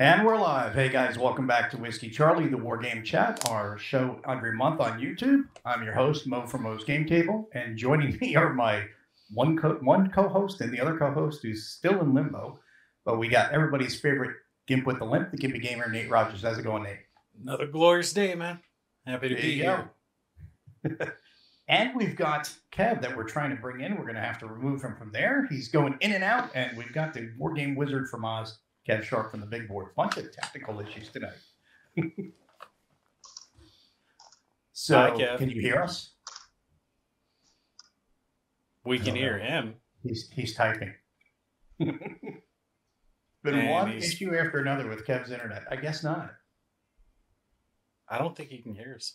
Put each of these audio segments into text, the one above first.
And we're live. Hey guys, welcome back to Whiskey Charlie, the War Game Chat, our show every month on YouTube. I'm your host, Mo from Mo's Game Table, and joining me are my one co-host and the other co-host who's still in limbo. But we got everybody's favorite Gimp with the Limp, the TheGimpyGamer, Nate Rogers. How's it going, Nate? Another glorious day, man. Happy to be here. And we've got Kev that we're trying to bring in. We're going to have to remove him from there. He's going in and out, and we've got the War Game Wizard from Oz, Kev Sharp from the Big Board. Bunch of technical issues tonight. So, hi, Kev. Can you hear us? We can hear him. He's typing. Been one issue after another with Kev's internet. I guess not. I don't think he can hear us.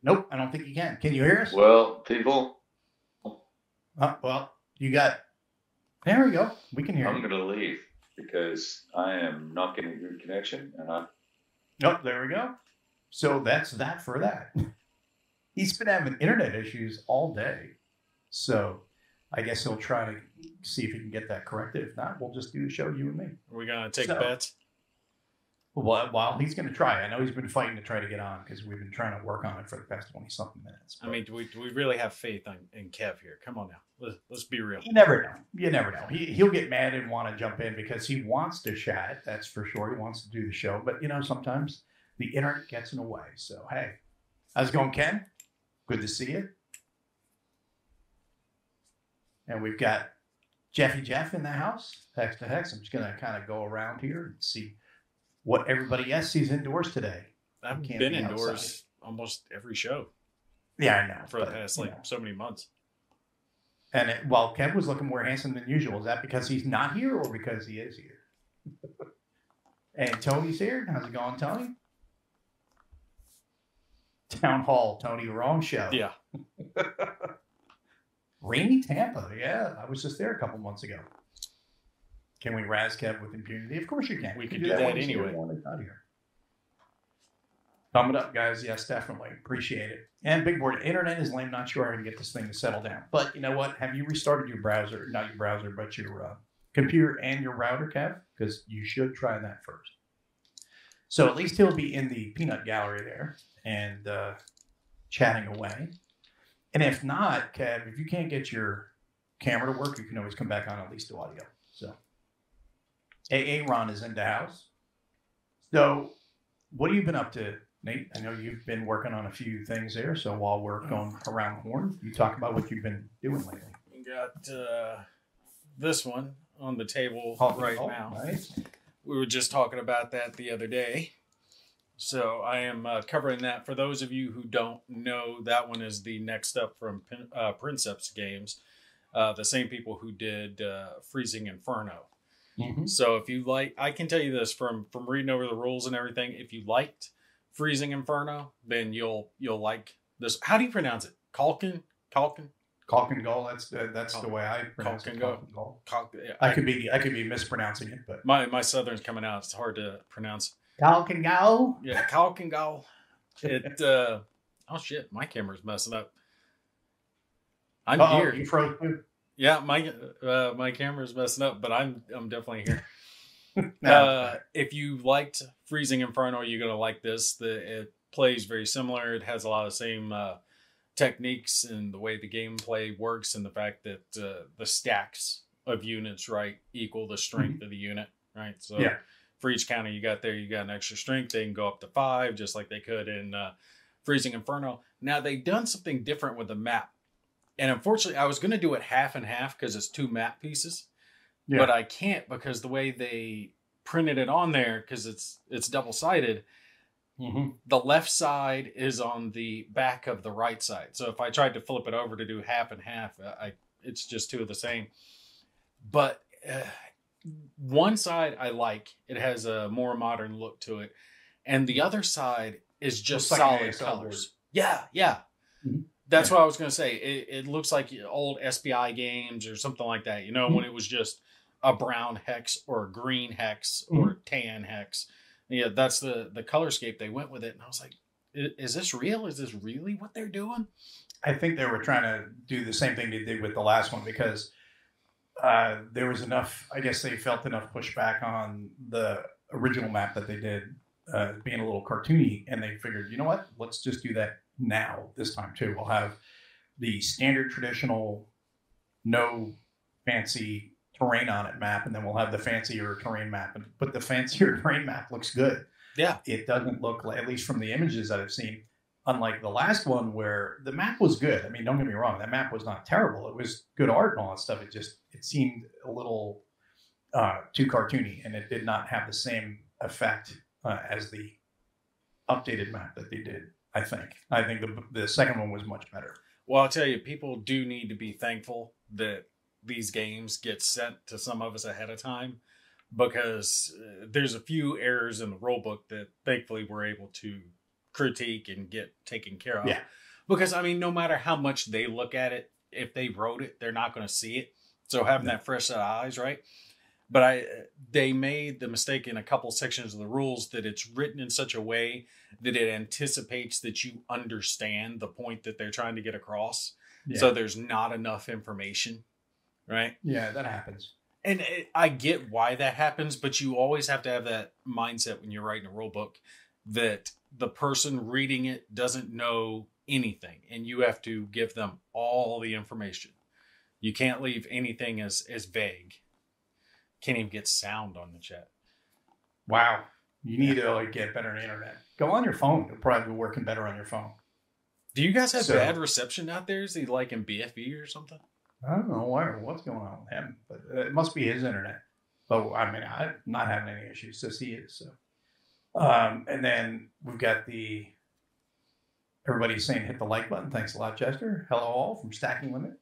Nope, I don't think you can. Can you hear us? Well, people. Well, you got... There we go. We can hear I'm you. going to leave because I am not getting a good connection. And Oh, there we go. So that's that for that. He's been having internet issues all day. So I guess he'll try to see if he can get that corrected. If not, we'll just do the show, you and me. Are we going to take bets? Well, he's going to try. I know he's been fighting to try to get on because we've been trying to work on it for the past 20-something minutes. I mean, do we really have faith in Kev here? Come on now. Let's be real. You never know. You never know. He'll get mad and want to jump in because he wants to chat. That's for sure. He wants to do the show. But, sometimes the internet gets in the way. So, hey. How's it going, Ken? Good to see you. And we've got Jeffy Jeff in the house. Hex to Hex. I'm just going to kind of go around here and see what everybody else sees indoors today. I've been indoors almost every show. Yeah, I know. For the past, so many months. And Kev was looking more handsome than usual. Is that because he's not here or because he is here? And Tony's here. How's it going, Tony? Town Hall, Tony. Wrong show. Yeah. Rainy Tampa. Yeah, I was just there a couple months ago. Can we razz Kev with impunity? Of course you can. We can do that anyway. Thumb it up, guys. Yes, definitely. Appreciate it. And Big Board, internet is lame. Not sure how to get this thing to settle down. But you know what? Have you restarted your browser? Not your browser, but your computer and your router, Kev? Because you should try that first. So at least he'll be in the peanut gallery there and chatting away. And if not, Kev, if you can't get your camera to work, you can always come back on at least the audio. So AA Ron is in the house. So what have you been up to, Nate? I know you've been working on a few things there. So while we're going around the horn, you talk about what you've been doing lately. We got this one on the table right now. Nice. We were just talking about that the other day. So I am covering that. For those of you who don't know, that one is the next up from Princeps Games, the same people who did Freezing Inferno. Mm-hmm. So if you like, I can tell you this from reading over the rules and everything. If you liked Freezing Inferno, then you'll like this. How do you pronounce it? Kalkin Gull. That's the way I pronounce it. Gull. I could be mispronouncing it, but my Southern's coming out. It's hard to pronounce. Kalkin Gull. Yeah, Kalkin Gull. It. Oh shit! My camera's messing up. I'm here. You froze too. Yeah, my camera's messing up, but I'm definitely here. If you liked Freezing Inferno, you're gonna like this. It plays very similar. It has a lot of the same techniques and the way the gameplay works, and the fact that the stacks of units equal the strength of the unit. Right. So for each counter you got an extra strength. They can go up to 5, just like they could in Freezing Inferno. Now they've done something different with the map. And unfortunately, I was going to do it half and half because it's 2 map pieces, but I can't because the way they printed it on there, because it's double-sided, the left side is on the back of the right side. So if I tried to flip it over to do half and half, it's just 2 of the same. But one side I like. It has a more modern look to it. And the other side is just solid colors. Yeah. Mm-hmm. That's what I was going to say. It looks like old SPI games or something like that. When it was just a brown hex or a green hex or tan hex. Yeah, that's the color scape they went with it. And I was like, is this real? Is this really what they're doing? I think they were trying to do the same thing they did with the last one because there was enough, I guess they felt enough pushback on the original map that they did being a little cartoony, and they figured, you know what, let's just do that now, this time too. We'll have the standard traditional, no fancy terrain on it map, and then we'll have the fancier terrain map. But the fancier terrain map looks good. Yeah. It doesn't look like, at least from the images that I've seen, unlike the last one where the map was good. I mean, don't get me wrong, that map was not terrible. It was good art and all that stuff. It seemed a little too cartoony, and it did not have the same effect as the updated map that they did. I think the second one was much better. Well, I'll tell you, people do need to be thankful that these games get sent to some of us ahead of time, because there's a few errors in the rulebook that thankfully we're able to critique and get taken care of. Yeah. Because, I mean, no matter how much they look at it, if they wrote it, they're not going to see it. So having that fresh set of eyes, right? But they made the mistake in a couple sections of the rules that it's written in such a way that it anticipates that you understand the point that they're trying to get across. Yeah. So there's not enough information, right? Yeah, that happens. And I get why that happens, but you always have to have that mindset when you're writing a rule book that the person reading it doesn't know anything, and you have to give them all the information. You can't leave anything as vague. Can't even get sound on the chat. Wow. You need to get better on the internet. Go on your phone. It'll probably be working better on your phone. Do you guys have bad reception out there? Is he like in BFE or something? I don't know what's going on with him, but it must be his internet. But I mean, I'm not having any issues, so he is. So, and then we've got everybody's saying hit the like button. Thanks a lot, Chester. Hello all from Stacking Limit.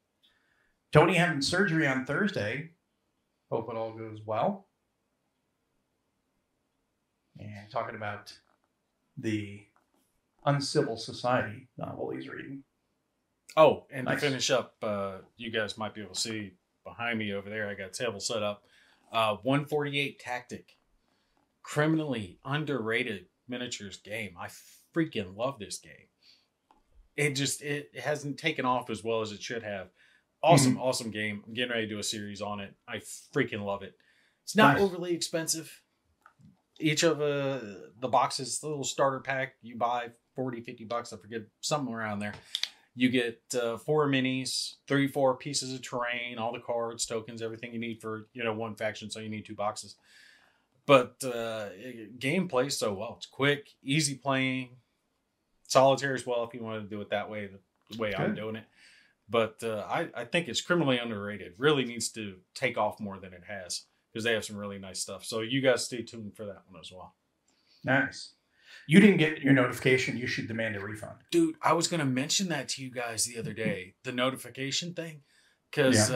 Tony having surgery on Thursday. Hope it all goes well. And talking about the uncivil society novel he's reading. Oh, and nice. To finish up, you guys might be able to see behind me over there, I got a table set up. 148 Tactic. Criminally underrated miniatures game. I freaking love this game. It hasn't taken off as well as it should have. Awesome game. I'm getting ready to do a series on it. I freaking love it. It's not overly expensive. Each of the boxes, the little starter pack, you buy $40-50, I forget, something around there. You get 4 minis, 3-4 pieces of terrain, all the cards, tokens, everything you need for one faction, so you need 2 boxes. But game plays so well. It's quick, easy playing, solitaire as well if you want to do it that way, the way I'm doing it. But I think it's criminally underrated. Really needs to take off more than it has, because they have some really nice stuff. So you guys stay tuned for that one as well. Nice. You didn't get your notification. You should demand a refund. Dude, I was going to mention that to you guys the other day, the notification thing. Because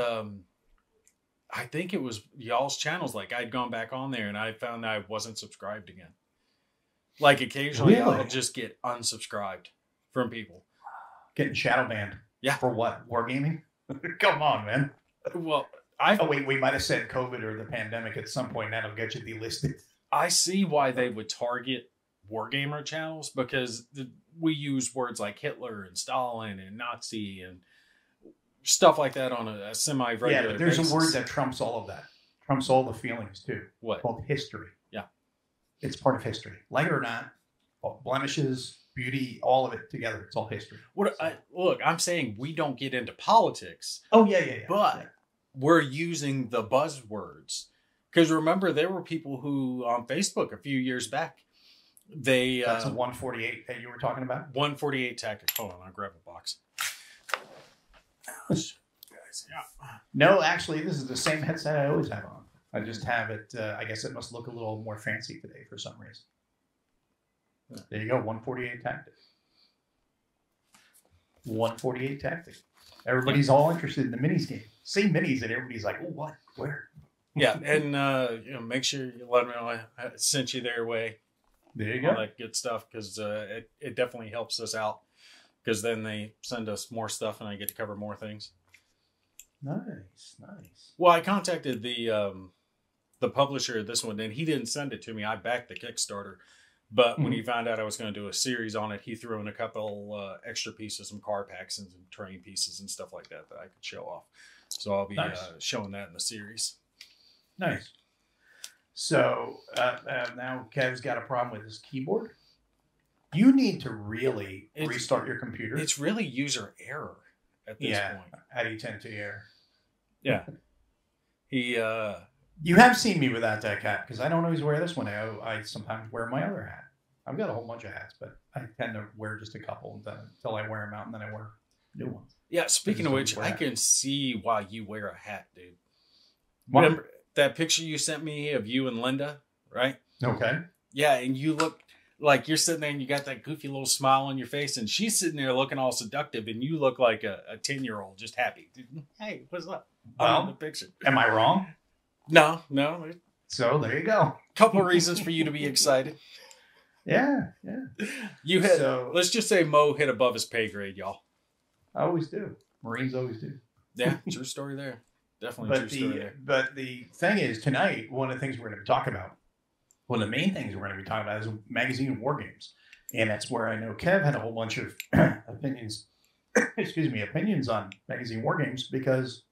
I think it was y'all's channels. Like, I'd gone back on there and I found that I wasn't subscribed again. Like, occasionally I'll just get unsubscribed from people. Getting shadow banned. Yeah. For what? Wargaming? Come on, man. Well, we might have said COVID or the pandemic at some point. That'll get you delisted. I see why they would target Wargamer channels, because we use words like Hitler and Stalin and Nazi and stuff like that on a semi-regular basis. Yeah, but there's a word that trumps all of that. Trumps all the feelings, too. What? It's called history. Yeah. It's part of history. Like it or not, blemishes, beauty, all of it together. It's all history. Look, I'm saying we don't get into politics. Oh, yeah. But we're using the buzzwords. Because remember, there were people who, on Facebook a few years back, That's a 148 that you were talking about? 148 Tactic. Hold on, I'll grab a box. Guys, yeah. No, actually, this is the same headset I always have on. I just have it, I guess it must look a little more fancy today for some reason. There you go, 148 Tactic. 148 Tactic. Everybody's all interested in the minis game. Say minis and everybody's like, oh, what? Where? Yeah, and make sure you let them know I sent you their way. There you go. All that good stuff, because it definitely helps us out, because then they send us more stuff and I get to cover more things. Nice. Well, I contacted the publisher of this one, and he didn't send it to me. I backed the Kickstarter, But when he found out I was going to do a series on it, he threw in a couple extra pieces, some car packs and some terrain pieces and stuff like that I could show off. So I'll be showing that in the series. Nice. So now Kev's got a problem with his keyboard. You need to really restart your computer. It's really user error at this point. How do you tend to error? Yeah. You have seen me without that hat because I don't always wear this one. I sometimes wear my other hat. I've got a whole bunch of hats, but I tend to wear just a couple until I wear them out, and then I wear new ones. Yeah, speaking of which, I can see why you wear a hat, dude. What? Remember that picture you sent me of you and Linda, right? Okay. Yeah, and you look like you're sitting there and you got that goofy little smile on your face, and she's sitting there looking all seductive, and you look like a 10-year-old just happy. Hey, what's up? Well, in the picture. Am I wrong? No. So there you go. Couple reasons for you to be excited. Yeah. You hit. Let's just say Mo hit above his pay grade, y'all. I always do. Marines always do. Yeah, true story there. Definitely true story there. But the thing is, tonight, one of the things we're going to talk about, one of the main things we're going to be talking about is magazine war games. And that's where I know Kev had a whole bunch of opinions on magazine war games, because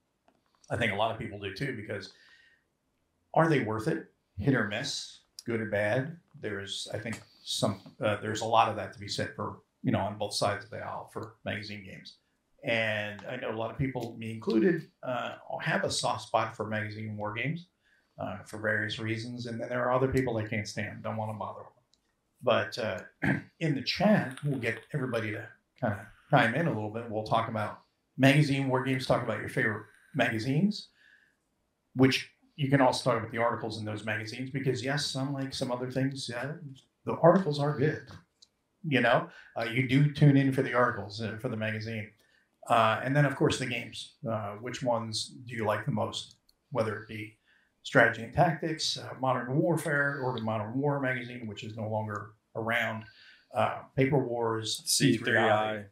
I think a lot of people do too, because are they worth it? Hit or miss, good or bad? There's, I think, there's a lot of that to be said for, on both sides of the aisle for magazine games. And I know a lot of people, me included, have a soft spot for magazine war games for various reasons. And then there are other people that can't stand, don't want to bother with them. But in the chat, we'll get everybody to kind of chime in a little bit. We'll talk about magazine war games, talk about your favorite magazines, which you can also talk about the articles in those magazines, because yes, unlike some other things, the articles are good. You do tune in for the articles, for the magazine. And then, of course, the games. Which ones do you like the most? Whether it be Strategy and Tactics, Modern Warfare, or the Modern War magazine, which is no longer around, Paper Wars, C3I.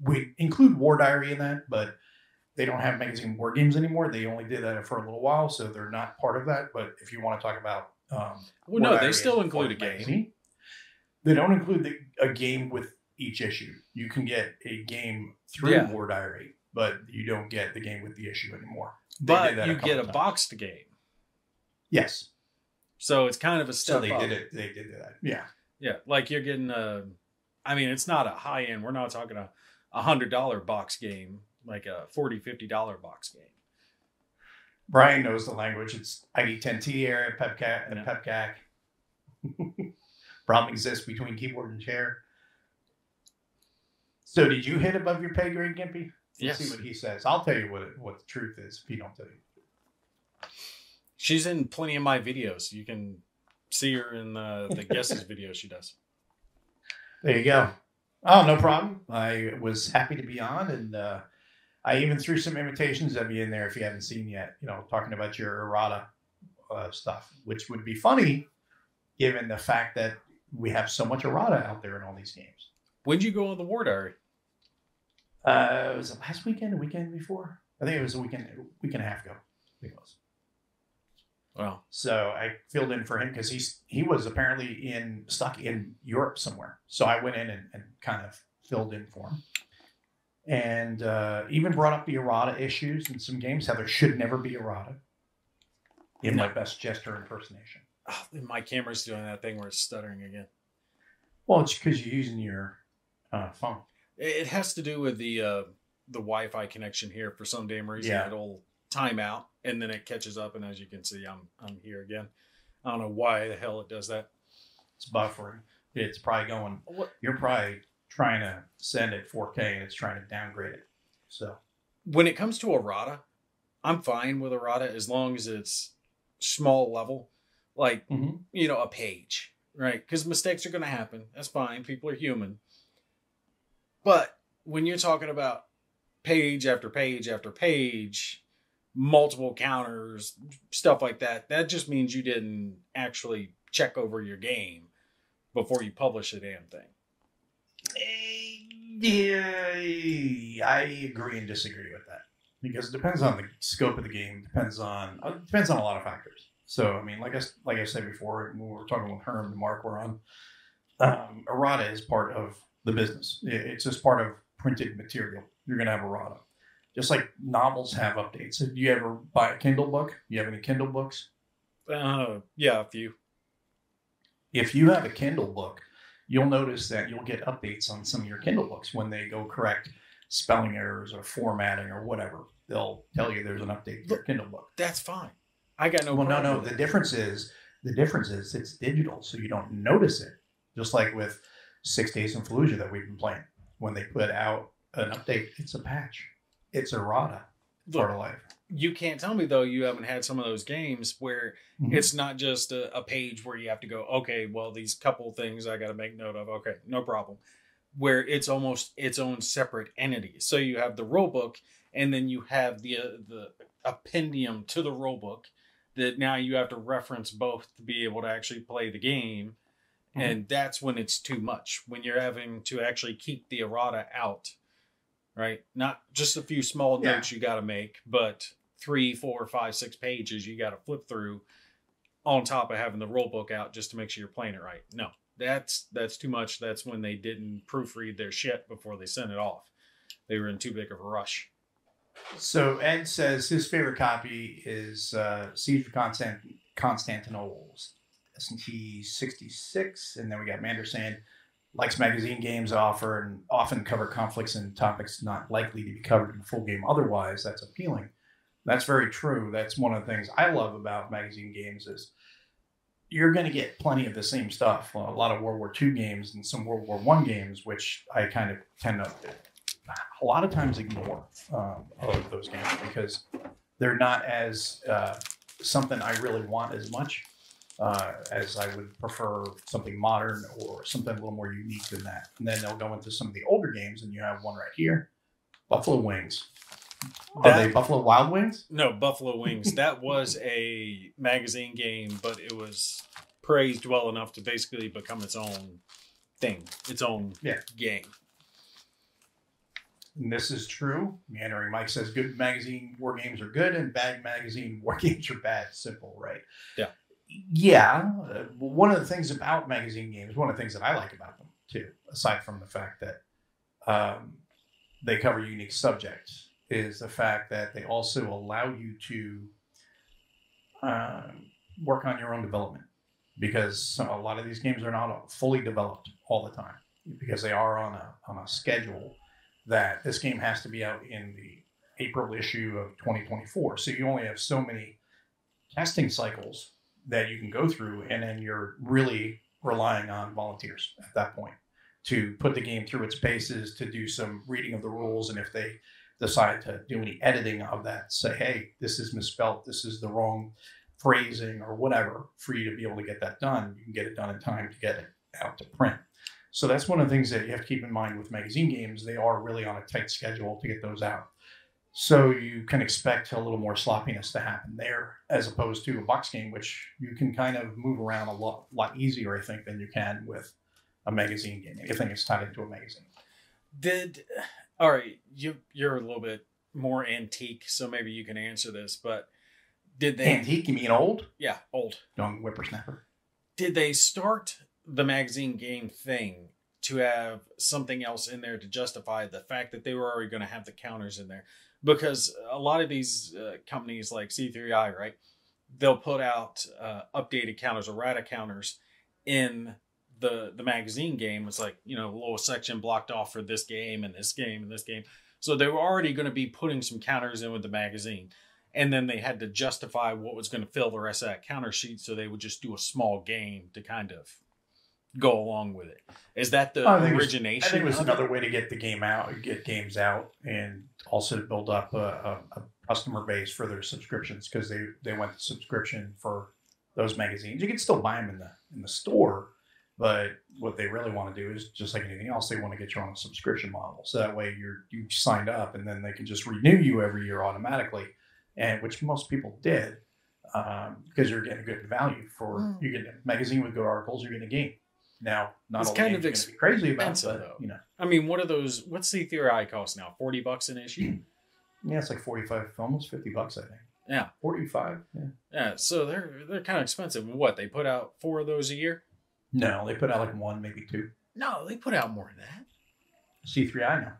We include War Diary in that, but they don't have magazine war games anymore. They only did that for a little while, so they're not part of that. But if you want to talk about... they still include a game. Magazine, they don't include a game with each issue. You can get a game through War Diary, but you don't get the game with the issue anymore. But you get a boxed game. Yes. So it's kind of a step up. They did that. Yeah. Yeah, like you're getting it's not a high end. We're not talking a $100 box game, like a $40, $50 box game. Brian knows the language. It's ID10T area, PEPCAC, and PEPCAC. Problem exists between keyboard and chair. So did you hit above your pay grade, Gimpy? Let's see what he says. I'll tell you what the truth is if he don't tell you. She's in plenty of my videos. You can see her in the guesses video she does. There you go. Oh, no problem. I was happy to be on, and I even threw some invitations of you in there if you haven't seen yet, talking about your errata stuff, which would be funny given the fact that we have so much errata out there in all these games. When'd you go on the War Diary? Was it last weekend, a weekend before? I think it was a week and a half ago. I think it was. Wow. So I filled in for him because he was apparently stuck in Europe somewhere. So I went in and kind of filled in for him. And even brought up the errata issues in some games, how there should never be errata. In my best gesture impersonation. Oh, my camera's doing that thing where it's stuttering again. Well, it's because you're using your phone. It has to do with the Wi-Fi connection here. For some damn reason, it'll time out, and then it catches up. And as you can see, I'm here again. I don't know why the hell it does that. It's buffering. It's probably going. You're probably trying to send it 4K, and it's trying to downgrade it. So when it comes to errata, I'm fine with errata as long as it's small level, like a page, right? Because mistakes are going to happen. That's fine. People are human. But when you're talking about page after page after page, multiple counters, stuff like that, that just means you didn't actually check over your game before you publish the damn thing. Yeah, I agree and disagree with that, because it depends on the scope of the game. Depends on a lot of factors. So I mean, like I said before, when we were talking with Herm and Mark, we're on. Errata is part of the business. It's just part of printed material. You're going to have errata. Just like novels have updates. Do you ever buy a Kindle book? You have any Kindle books? Yeah, a few. If you have a Kindle book, you'll notice that you'll get updates on some of your Kindle books when they go correct spelling errors or formatting or whatever. They'll tell you there's an update to your Kindle book. That's fine. I got no Well, problem. no. The difference is it's digital, so you don't notice it. Just like with 6 Days in Fallujah that we've been playing. When they put out an update, it's a patch. It's errata. Part of life. You can't tell me, though, you haven't had some of those games where it's not just a page where you have to go, okay, well, these couple things I got to make note of. Okay, no problem. Where it's almost its own separate entity. So you have the rule book, and then you have the appendium to the rule book that now you have to reference both to be able to actually play the game. And that's when it's too much. When you're having to actually keep the errata out, right? Not just a few small notes you got to make, but 3, 4, 5, 6 pages you got to flip through on top of having the rule book out just to make sure you're playing it right. No, that's too much. That's when they didn't proofread their shit before they sent it off. They were in too big of a rush. So Ed says his favorite copy is Siege of Constantinople, S&T 66, and then we got Mander saying likes magazine games often cover conflicts and topics not likely to be covered in a full game otherwise. That's appealing. That's very true. That's one of the things I love about magazine games is you're going to get plenty of the same stuff. A lot of World War II games and some World War I games, which I kind of tend to a lot of times ignore of those games because they're not as something I really want as much as I would prefer something modern or something a little more unique than that. And then they'll go into some of the older games, and you have one right here, Buffalo Wings. Are they Buffalo Wild Wings? No, Buffalo Wings. That was a magazine game, but it was praised well enough to basically become its own thing, its own game. And this is true. Meandering Mike says good magazine war games are good and bad magazine war games are bad. Simple, right? Yeah. Yeah. One of the things about magazine games, one of the things that I like about them too, aside from the fact that they cover unique subjects, is the fact that they also allow you to work on your own development, because a lot of these games are not fully developed all the time because they are on a schedule that this game has to be out in the April issue of 2024. So you only have so many testing cycles that you can go through, and then you're really relying on volunteers at that point to put the game through its paces, to do some reading of the rules, and if they decide to do any editing of that, say, hey, this is misspelled, this is the wrong phrasing or whatever, for you to be able to get that done. You can get it done in time to get it out to print. So that's one of the things that you have to keep in mind with magazine games. They are really on a tight schedule to get those out. So you can expect a little more sloppiness to happen there, as opposed to a box game, which you can kind of move around a lot easier, I think, than you can with a magazine game. Anything is tied into a magazine. All right, you're a little bit more antique, so maybe you can answer this, but did they... Antique? You mean old? Yeah, old. Young whippersnapper. Did they start the magazine game thing to have something else in there to justify the fact that they were already going to have the counters in there? Because a lot of these companies like C3I, right, they'll put out updated counters, errata counters in the magazine game. It's like, a little section blocked off for this game and this game and this game. So they were already going to be putting some counters in with the magazine. And then they had to justify what was going to fill the rest of that counter sheet. So they would just do a small game to kind of go along with it. Is that the origination? I think it was another way to get the game out, get games out, and also to build up a customer base for their subscriptions, because they went to subscription for those magazines. You can still buy them in the store, but what they really want to do is, just like anything else, they want to get you on a subscription model. So that way you signed up, and then they can just renew you every year automatically, and which most people did, because you're getting a good value for you get a magazine with good articles, you're getting a game. Now, not all games are going to be crazy about it, but, I mean, what are those? What's the Theory cost now? $40 an issue? Yeah, it's like 45, almost $50, I think. Yeah. 45. Yeah. Yeah. So they're kind of expensive. What, they put out 4 of those a year? No, they put out like 1, maybe 2. No, they put out more than that. C3I now.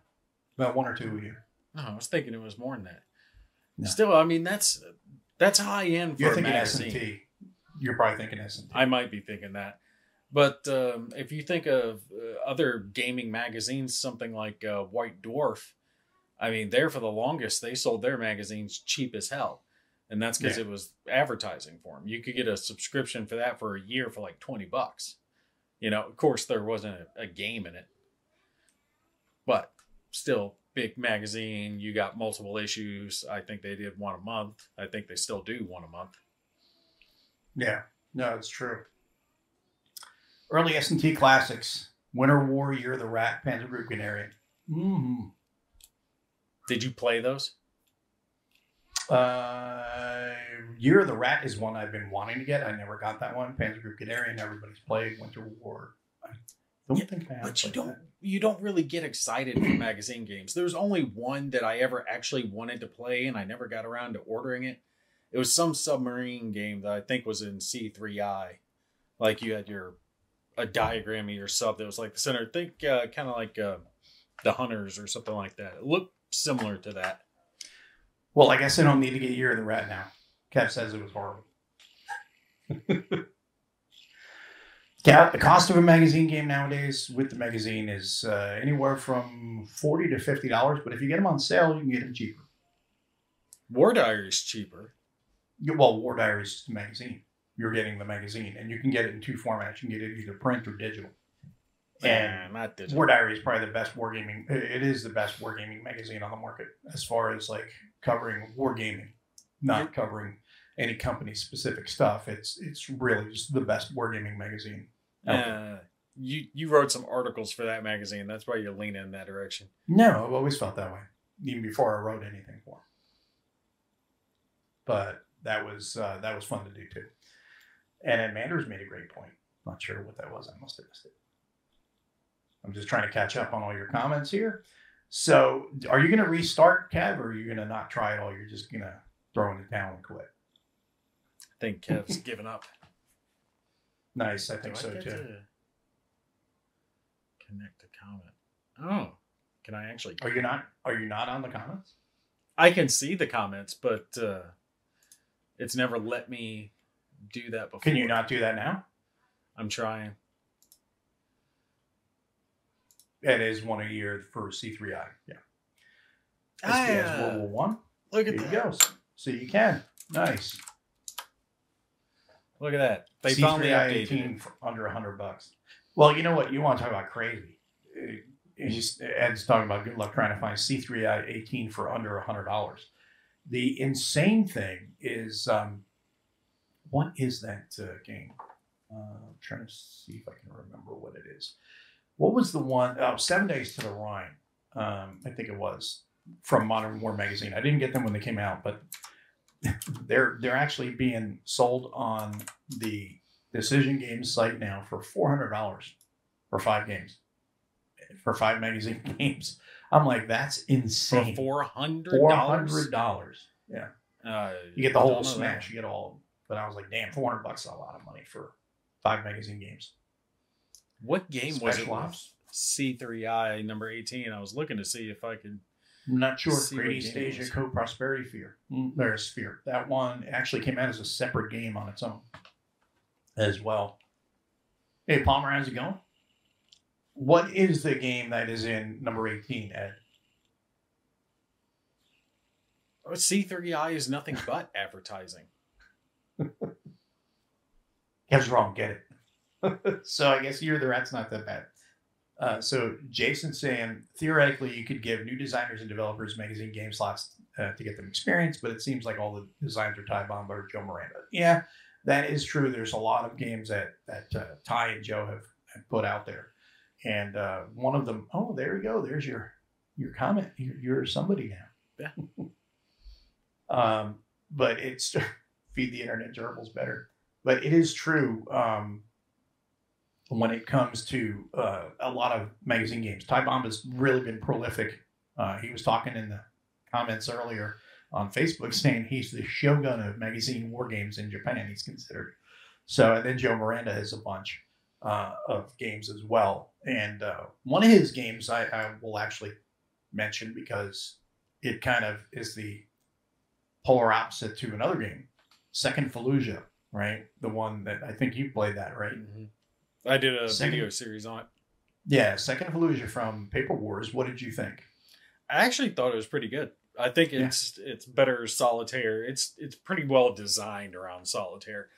About 1 or 2 a year. No, I was thinking it was more than that. No. Still, I mean, that's high end for You're a thinking magazine. S&T. You're probably thinking S&T. I might be thinking that. But if you think of other gaming magazines, something like White Dwarf, I mean, there for the longest, they sold their magazines cheap as hell. And that's because it was advertising for them. You could get a subscription for that for a year for like $20. You know, of course, there wasn't a game in it. But still, big magazine. You got multiple issues. I think they did 1 a month. I think they still do 1 a month. Yeah. No, it's true. Early S&T classics. Winter War, Year of the Rat, Panzer Group Canary. Mm-hmm. Did you play those? Year of the Rat is one I've been wanting to get. I never got that one. Panzer Group Canary, everybody's played. Winter War. I don't think I have. But that. you don't really get excited for magazine games. There's only one that I ever actually wanted to play, and I never got around to ordering it. It was some submarine game that I think was in C3I. Like you had a diagram of your sub that was like the center. Think kind of like the Hunters or something like that. It looked similar to that. Well, I guess I don't need to get Year of the Rat now. Kev says it was horrible. Yeah, the cost of a magazine game nowadays with the magazine is anywhere from $40 to $50. But if you get them on sale, you can get them cheaper. War Diary's cheaper. Well, War Diary's is the magazine. You're getting the magazine, and you can get it in 2 formats. You can get it either print or digital. And not digital. War Diary is probably the best wargaming. It is the best wargaming magazine on the market as far as like covering wargaming, not covering any company specific stuff. It's really just the best wargaming magazine. You wrote some articles for that magazine. That's why you're leaning in that direction. No, I've always felt that way, even before I wrote anything for 'em. But that was fun to do too. And then Manders made a great point. Not sure what that was. I must have missed it. I'm just trying to catch up on all your comments here. So, are you going to restart, Kev, or are you going to not try it all? You're just going to throw in the towel and quit? I think Kev's given up. Nice, I think so too. Connect a comment. Oh, can I actually? Are you not on the comments? I can see the comments, but it's never let me do that before. Can you not do that now? I'm trying. It is 1 a year for C3I. Yeah. SPS World War I. Look at There that. you go. So you can. Nice. Look at that. They C3I finally updated 18 for under $100. Well, you know what? You want to talk about crazy. Ed's talking about good luck trying to find C3I 18 for under $100. The insane thing is, what is that game? I'm trying to see if I can remember what it is. What was the one? Oh, 7 Days to the Rhine. I think it was from Modern War magazine. I didn't get them when they came out, but they're actually being sold on the Decision Games site now for $400 for 5 games, for 5 magazine games. I'm like, that's insane. For $400? $400. Yeah. You get the whole smash. You get all of them. But I was like, damn, $400 is a lot of money for 5 magazine games. What game was it? Ops? C3I number 18. I was looking to see if I could. I'm not sure. See what Great East game it Asia was. Co-Prosperity Fear. There's Sphere. That one actually came out as a separate game on its own as well. Hey, Palmer, how's it going? What is the game that is in number 18, Ed? C3I is nothing but advertising. Kev's wrong. Get it. So I guess Year of the Rat's not that bad. So Jason's saying, theoretically, you could give new designers and developers magazine game slots to get them experience, but it seems like all the designs are Ty Bomba or Joe Miranda. Yeah, that is true. There's a lot of games that Ty and Joe have put out there. And one of them, oh, there you go. There's your comment. You're somebody now. Yeah. But it's feed the internet gerbils better. But it is true when it comes to a lot of magazine games. Ty Bomba's really been prolific. He was talking in the comments earlier on Facebook saying he's the shogun of magazine war games in Japan. He's considered. So, and then Joe Miranda has a bunch of games as well. And one of his games I will actually mention because it kind of is the polar opposite to another game, Second Fallujah, right? The one that I think you played that, right? Mm-hmm. I did a video series on it. Yeah, Second Fallujah from Paper Wars. What did you think? I actually thought it was pretty good. I think it's better solitaire. It's pretty well designed around solitaire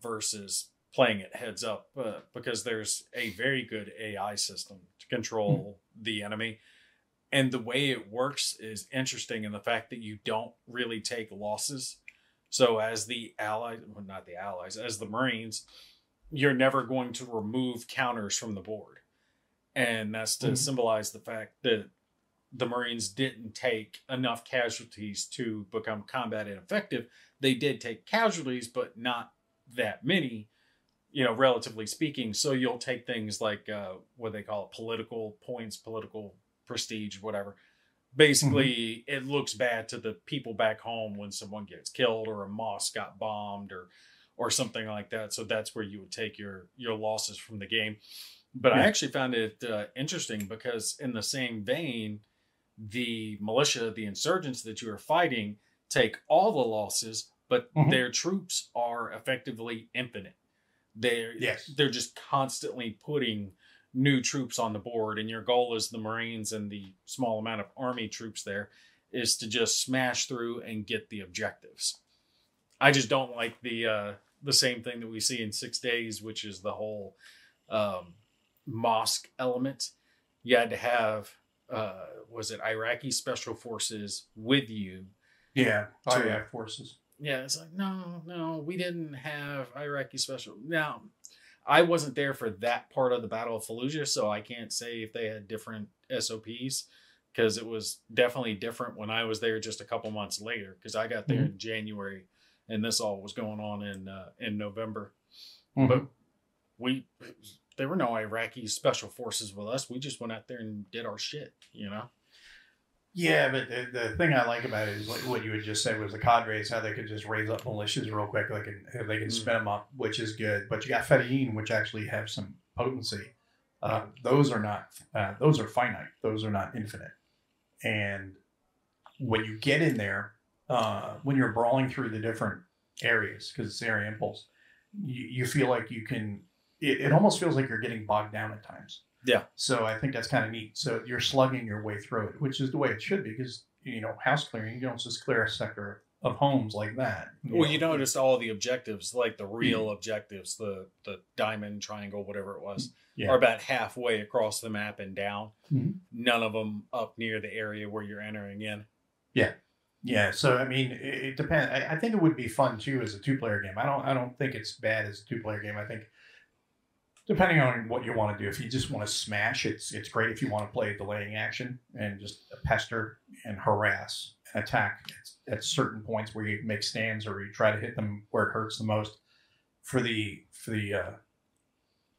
versus playing it heads up because there's a very good AI system to control the enemy. And the way it works is interesting in the fact that you don't really take losses. So as the allies, well, not the allies, as the Marines, you're never going to remove counters from the board. And that's to symbolize the fact that the Marines didn't take enough casualties to become combat ineffective. They did take casualties, but not that many, relatively speaking. So you'll take things like what they call it, political points, political prestige, whatever. Basically, it looks bad to the people back home when someone gets killed or a mosque got bombed or something like that. So that's where you would take your losses from the game. But I actually found it interesting because in the same vein, the militia, the insurgents that you are fighting, take all the losses, but their troops are effectively infinite. They're just constantly putting new troops on the board, and your goal as the Marines and the small amount of army troops there is to just smash through and get the objectives. I just don't like the same thing that we see in 6 days, which is the whole mosque element. You had to have was it Iraqi special forces with you? Yeah, IAF forces. Yeah, it's like no, we didn't have Iraqi special. Now, I wasn't there for that part of the Battle of Fallujah, so I can't say if they had different SOPs because it was definitely different when I was there just a couple months later because I got there in January and this all was going on in November. But there were no Iraqi special forces with us. We just went out there and did our shit, Yeah, but the thing I like about it is like what you had just said was the cadres, how they could just raise up militias real quick, they can spin them up, which is good. But you got Fedayeen, which actually have some potency. Those are finite. Those are not infinite. And when you get in there, when you're brawling through the different areas, because it's area impulse, you feel like you can. It almost feels like you're getting bogged down at times. Yeah. So I think that's kind of neat. So you're slugging your way through it, which is the way it should be because, house clearing, you don't just clear a sector of homes like that. You noticed all the objectives, like the real objectives, the diamond, triangle, whatever it was, are about halfway across the map and down. None of them up near the area where you're entering in. Yeah. Yeah. So, I mean, it depends. I think it would be fun, too, as a two-player game. I don't think it's bad as a two-player game. I think depending on what you want to do, if you just want to smash, it's great. If you want to play delaying action and just pester and harass and attack at certain points where you make stands or you try to hit them where it hurts the most. For the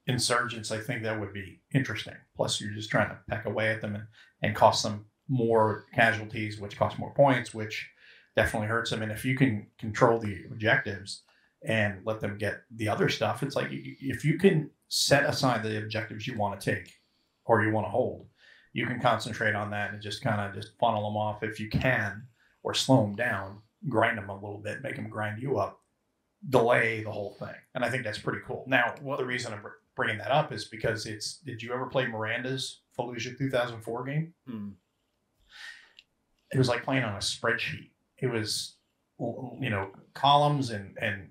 insurgents, I think that would be interesting. Plus, you're just trying to peck away at them and cost them more casualties, which cost more points, which definitely hurts them. And if you can control the objectives and let them get the other stuff, it's like if you can set aside the objectives you want to take or you want to hold, you can concentrate on that and just kind of just funnel them off if you can, or slow them down, grind them a little bit, make them grind you up, delay the whole thing. And I think that's pretty cool. Now, the reason I'm bringing that up is because did you ever play Miranda's Fallujah 2004 game? It was like playing on a spreadsheet. It was, columns and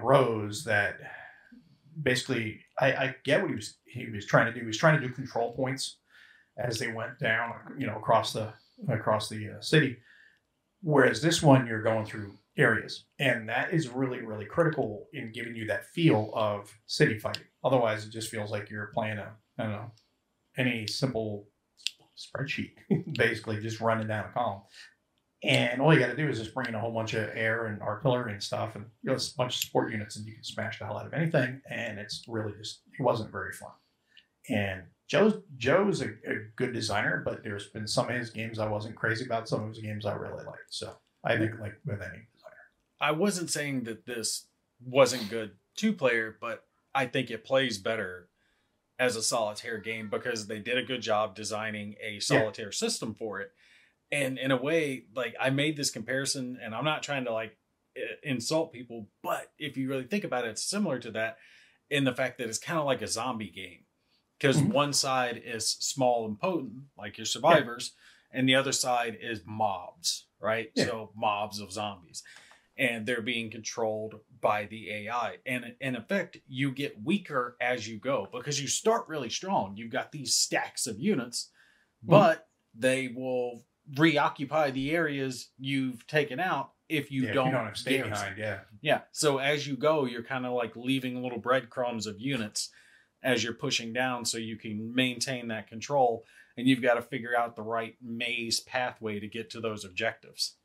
rows that basically, I get what he was trying to do. He was trying to do control points as they went down, across the city. Whereas this one, you're going through areas, and that is really, really critical in giving you that feel of city fighting. Otherwise, it just feels like you're playing any simple spreadsheet, basically just running down a column. And all you got to do is just bring in a whole bunch of air and artillery and stuff, and a bunch of support units, and you can smash the hell out of anything. And it's really it wasn't very fun. And Joe's a good designer, but there's been some of his games I wasn't crazy about. Some of his games I really liked. So I think like with any designer, I wasn't saying that this wasn't good 2-player, but I think it plays better as a solitaire game because they did a good job designing a solitaire system for it. And in a way, like I made this comparison, and I'm not trying to like insult people, but if you really think about it, it's similar to that in the fact that it's kind of like a zombie game. Because one side is small and potent, like your survivors, and the other side is mobs, right? Yeah. So mobs of zombies. And they're being controlled by the AI. And in effect, you get weaker as you go because you start really strong. You've got these stacks of units, but they will reoccupy the areas you've taken out if you don't have stay behind. Yeah. So as you go, you're kind of like leaving little breadcrumbs of units as you're pushing down so you can maintain that control, and you've got to figure out the right maze pathway to get to those objectives.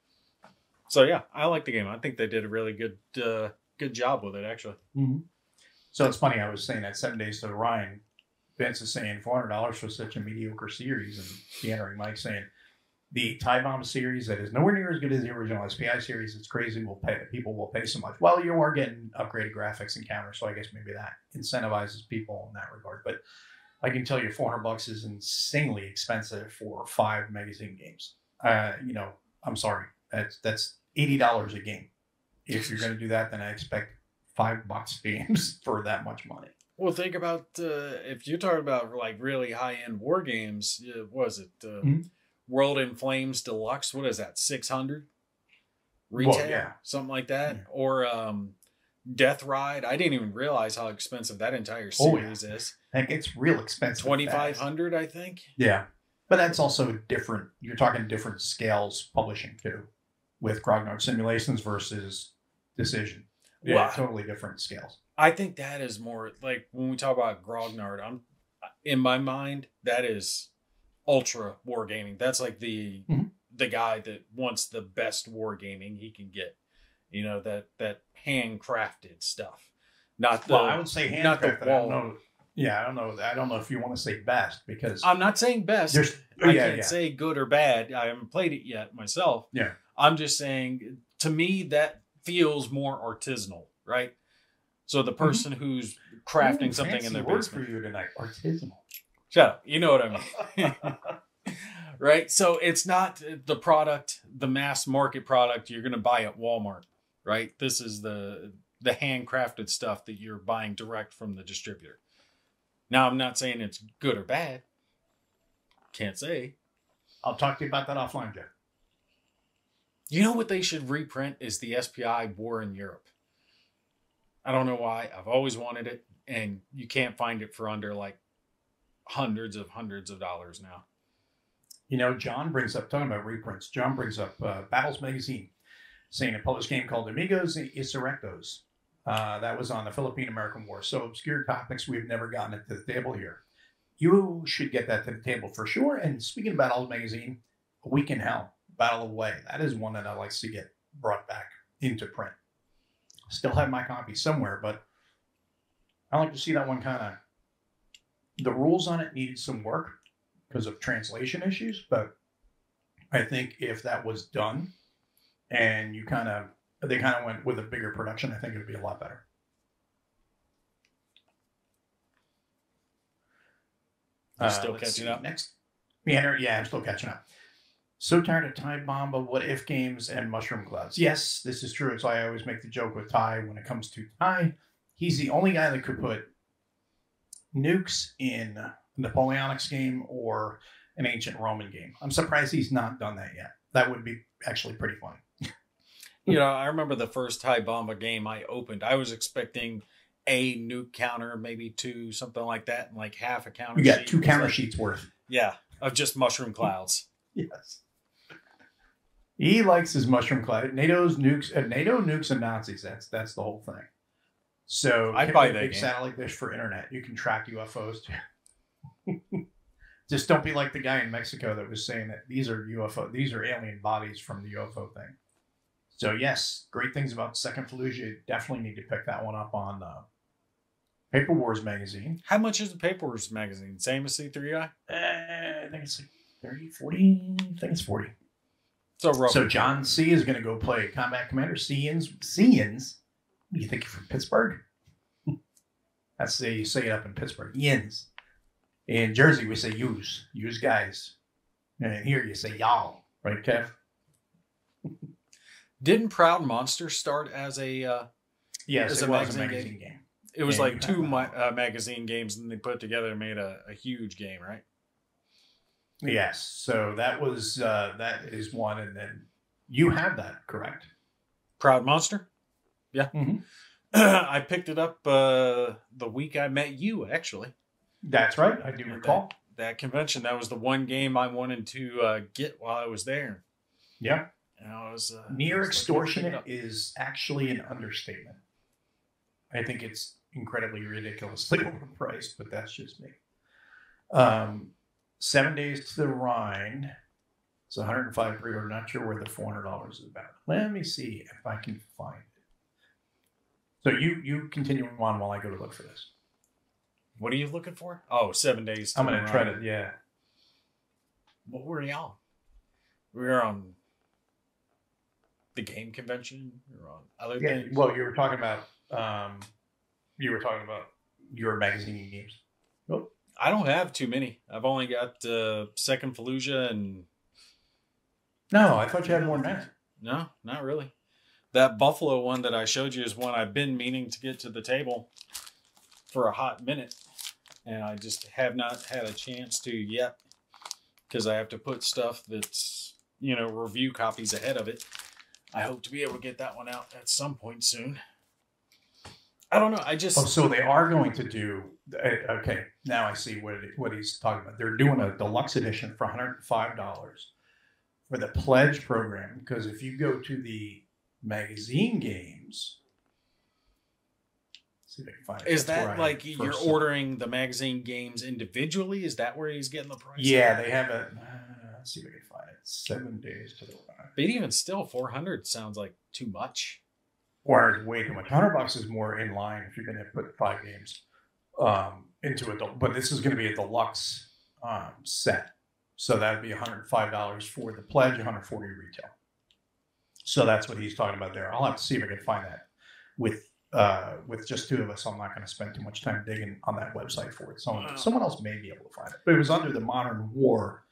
So yeah, I like the game. I think they did a really good job with it, actually. So it's funny, I was saying that 7 Days to Ryan, Vince is saying $400 for such a mediocre series, and the entering Mike saying the Tie Bomb series that is nowhere near as good as the original SPI series. It's crazy. People will pay so much. Well, you are getting upgraded graphics and counters, so I guess maybe that incentivizes people in that regard. But I can tell you, $400 is insanely expensive for 5 magazine games. I'm sorry, that's $80 a game. If you're going to do that, then I expect $5 games for that much money. Well, think about if you're talking about like really high end war games. Was it? World in Flames Deluxe, what is that, 600 retail? Something like that. Or Death Ride. I didn't even realize how expensive that entire series is. I think it's real expensive. 2,500, I think. Yeah, but that's also different. You're talking different scales publishing too, with Grognard Simulations versus Decision. Totally different scales. I think that is more like when we talk about Grognard. In my mind, that is ultra wargaming. That's like the guy that wants the best wargaming he can get. You know, that handcrafted stuff. Not the I would say handcrafted. I don't know. Yeah, I don't know if you want to say best because I'm not saying best. I can't say good or bad. I haven't played it yet myself. Yeah. I'm just saying, to me, that feels more artisanal, right? So the person who's crafting something in their basement. For you tonight, artisanal. Shut up. You know what I mean. Right? So it's not the product, the mass market product you're going to buy at Walmart, right? This is the handcrafted stuff that you're buying direct from the distributor. Now, I'm not saying it's good or bad. Can't say. I'll talk to you about that offline, Jeff. You know what they should reprint is the SPI War in Europe. I don't know why. I've always wanted it, and you can't find it for under like hundreds of dollars now. You know, John brings up, talking about reprints, John brings up Battles Magazine, saying a published game called Amigos y Insurrectos. That was on the Philippine-American War. So obscure topics, we've never gotten it to the table here. You should get that to the table for sure. And speaking of Battles Magazine, A Week in Hell, Battle of Way. That is one that I like to get brought back into print. Still have my copy somewhere, but I like to see that one kind of... The rules on it needed some work because of translation issues, but I think if that was done and they kind of went with a bigger production, I think it would be a lot better. Still catching up? Next. Yeah, I'm still catching up. So tired of Time Bomb, of What If games and Mushroom Clouds. Yes, this is true. It's why I always make the joke with Ty when it comes to Ty. He's the only guy that could put nukes in a Napoleonics game or an ancient Roman game. I'm surprised he's not done that yet. That would be actually pretty funny. You know, I remember the first Tie Bomba game I opened. I was expecting a nuke counter, maybe 2, something like that, and like half a counter sheet. You got 2 counter sheets worth. Yeah, of just mushroom clouds. Yes. He likes his mushroom cloud. NATO nukes and Nazis. That's the whole thing. So I'd buy that big game. Satellite dish for internet. You can track UFOs too. Just don't be like the guy in Mexico that was saying that these are alien bodies from the UFO thing. So yes, great things about Second Fallujah. You definitely need to pick that one up on Paper Wars magazine. How much is the Paper Wars magazine? Same as C3I? I think it's like 30, 40. I think it's 40. So John C is going to go play Combat Commander. Cians. What do you think you're from Pittsburgh? That's the you say it up in Pittsburgh. Yins. In Jersey, we say use guys. And here you say y'all. Right, Kev? Didn't Proud Monster start as a yes, as it a was magazine game. It was Yeah, like you two have magazine games, and they put together and made a huge game, right? Yes. So that is one, and then you have that, correct? Proud Monster? Yeah. Mm-hmm. I picked it up the week I met you, actually. That's right. I do recall. That convention. That was the one game I wanted to get while I was there. Yeah. And I was near extortionate is actually an understatement. I think it's incredibly ridiculously overpriced, but that's just me. 7 Days to the Rhine. It's 105 pre-order. Not sure where the $400 is about. Let me see if I can find it. So you continue on while I go to look for this. What are you looking for? Oh, 7 Days to I'm the going to try to, yeah. What were y'all? We were on the game convention. We were on other things. Well, you were talking about your magazine games. Nope. I don't have too many. I've only got Second Fallujah and... No, I thought you had more than that. No, not really. That Buffalo one that I showed you is one I've been meaning to get to the table for a hot minute. And I just have not had a chance to yet. Because I have to put stuff that's, review copies ahead of it. I hope to be able to get that one out at some point soon. I don't know. So they are going to do... Okay, now I see what he's talking about. They're doing a deluxe edition for $105 for the pledge program. Because if you go to the magazine games... See if I can find it. Is that like you're ordering the magazine games individually? Is that where he's getting the price? Yeah, they have a... let's see if I can find it. 7 Days to the Rhine. But even still, 400 sounds like too much. Or way too much. $100 is more in line if you're going to put 5 games into it. But this is going to be a deluxe set. So that would be $105 for the pledge, $140 retail. So that's what he's talking about there. I'll have to see if I can find that. With just 2 of us, I'm not going to spend too much time digging on that website for it. Someone else may be able to find it. But it was under the Modern War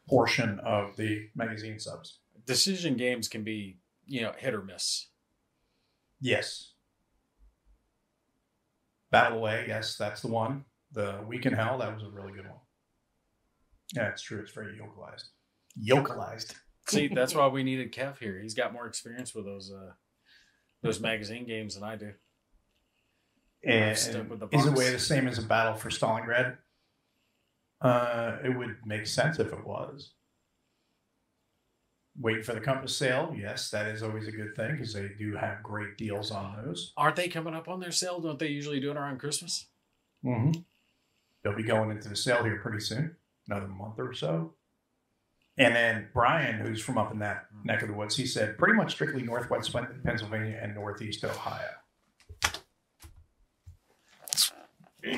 portion of the magazine subs. Decision games can be, hit or miss. Yes. Battle Away, yes, that's the one. The Week in Hell, that was a really good one. Yeah, it's true. It's very yokalized. Yokalized. See, that's why we needed Kev here. He's got more experience with those magazine games than I do. And is it way the same as a Battle for Stalingrad? It would make sense if it was. Waiting for the Compass sale. Yes, that is always a good thing because they do have great deals on those. Aren't they coming up on their sale? Don't they usually do it around Christmas? Mm-hmm. They'll be going into the sale here pretty soon. Another month or so. And then Brian, who's from up in that neck of the woods, he said pretty much strictly northwest Pennsylvania and northeast Ohio.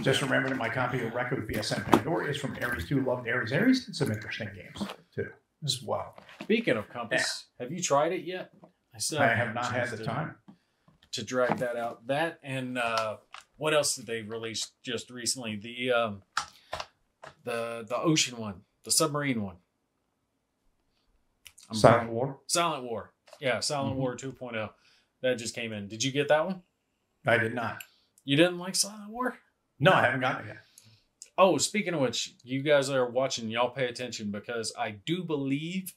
Just remember that my copy of Record with BSN Pandora is from Aries 2, loved Aries. Aries did some interesting games, too, as well. Speaking of Compass, have you tried it yet? I have not had the time to drag that out. That and what else did they release just recently? The ocean one, the submarine one. Silent War? Silent War. Yeah, Silent War 2.0. That just came in. Did you get that one? I did not. You didn't like Silent War? No, I haven't gotten it yet. Oh, speaking of which, you guys that are watching, y'all pay attention because I do believe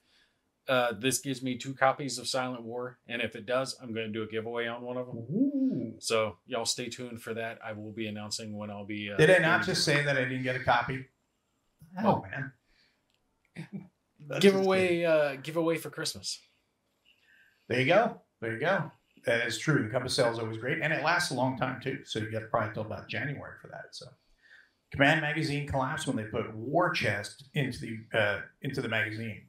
this gives me 2 copies of Silent War. And if it does, I'm going to do a giveaway on one of them. Ooh. So y'all stay tuned for that. I will be announcing when I'll be... Did I not just say that I didn't get a copy? Oh, man. Giveaway for Christmas. There you go. There you go. That is true. The Compass sale is always great, and it lasts a long time too. So you got to probably till about January for that. So, Command magazine collapsed when they put War Chest into the magazine.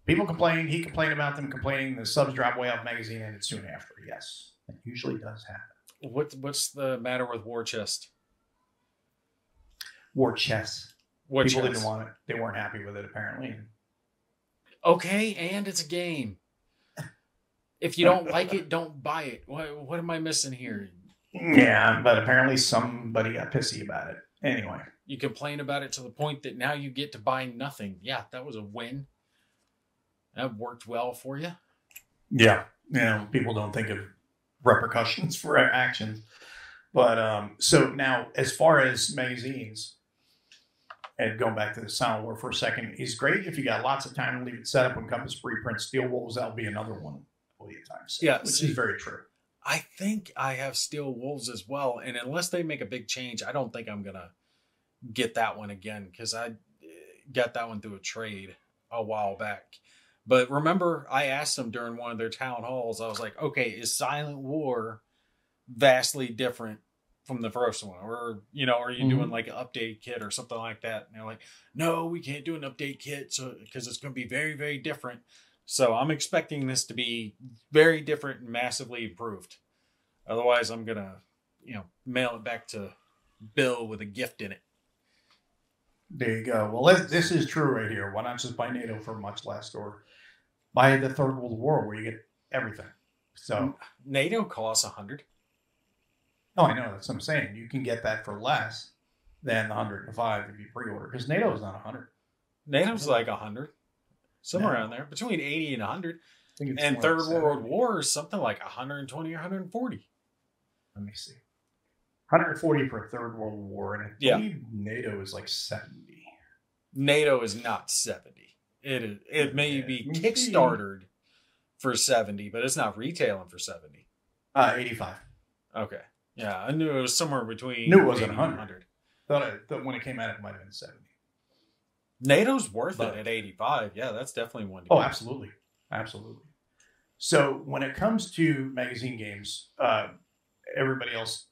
People complained. He complained about them complaining. The subs dropped way off magazine, and it's soon after. Yes, that usually does happen. What's the matter with War Chest? War chess. War People Chest. didn't want it. They weren't happy with it, apparently. Okay, and it's a game. If you don't like it, don't buy it. What am I missing here? Yeah, but apparently somebody got pissy about it. Anyway. You complain about it to the point that now you get to buy nothing. Yeah, that was a win. That worked well for you. Yeah. People don't think of repercussions for actions. But so now, as far as magazines, and going back to the Silent War for a second, is great if you got lots of time to leave it set up and Compass preprint Steel Wolves. That'll be another one. Times, yeah, which is very true. I think I have Steel Wolves as well, and unless they make a big change, I don't think I'm gonna get that one again because I got that one through a trade a while back. But remember, I asked them during one of their town halls. I was like, "Okay, is Silent War vastly different from the first one, or are you doing like an update kit or something like that?" And they're like, "No, we can't do an update kit, so because it's going to be very, very different." So I'm expecting this to be very different and massively improved. Otherwise, I'm going to, mail it back to Bill with a gift in it. There you go. Well, this is true right here. Why not just buy NATO for much less, or buy the Third World War where you get everything? So NATO costs $100. Oh, I know. That's what I'm saying. You can get that for less than the 105 if you pre-order, because NATO is not 100. NATO's like 100. Somewhere around there, between 80 and 100. And Third like World War is something like 120 or 140. Let me see. 140 for Third World War, and I believe NATO is like 70. NATO is not 70. It may be Kickstartered for 70, but it's not retailing for 70. 85. Okay. Yeah, I knew it was somewhere between. Knew it wasn't 100. Thought when it came out, it might have been 70. NATO's worth it at 85. Yeah, that's definitely one. Oh, absolutely. Absolutely. So when it comes to magazine games, everybody else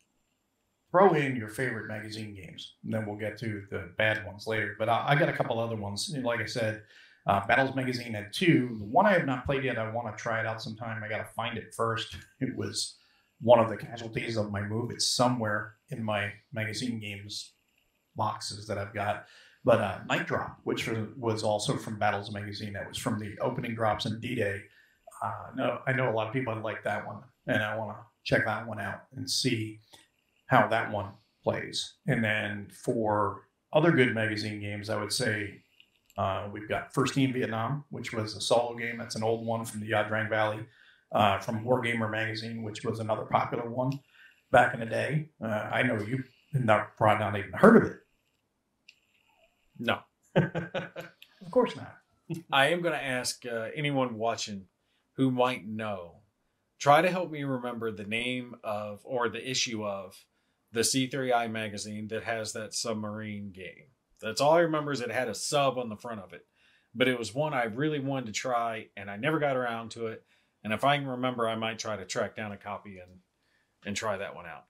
throw in your favorite magazine games. And then we'll get to the bad ones later. But I got a couple other ones. Like I said, Battles Magazine had 2. The one I have not played yet, I want to try it out sometime. I got to find it first. It was one of the casualties of my move. It's somewhere in my magazine games boxes that I've got. But Night Drop, which was also from Battles Magazine, that was from the opening drops in D-Day. I know a lot of people like that one, and I want to check that one out and see how that one plays. And then for other good magazine games, I would say we've got First Team Vietnam, which was a solo game. That's an old one from the Yadrang Valley. From Wargamer Magazine, which was another popular one back in the day. I know you've probably not even heard of it. No. Of course not. I am going to ask anyone watching who might know, try to help me remember the name of or the issue of the C3I magazine that has that submarine game. That's all I remember, is it had a sub on the front of it. But it was one I really wanted to try, and I never got around to it. And if I can remember, I might try to track down a copy and try that one out.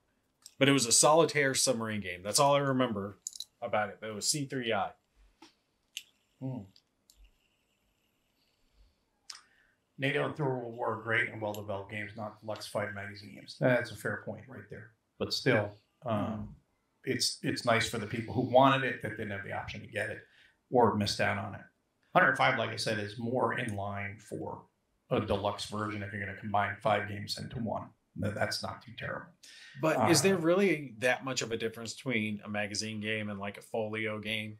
But it was a solitaire submarine game. That's all I remember about it. But it was C3I. NATO and Third World War are great and well-developed games, not Lux Fight magazine games. That's a fair point right there. But still, it's nice for the people who wanted it that didn't have the option to get it or missed out on it. 105, like I said, is more in line for a deluxe version if you're going to combine 5 games into one. That's not too terrible. But is there really that much of a difference between a magazine game and like a folio game?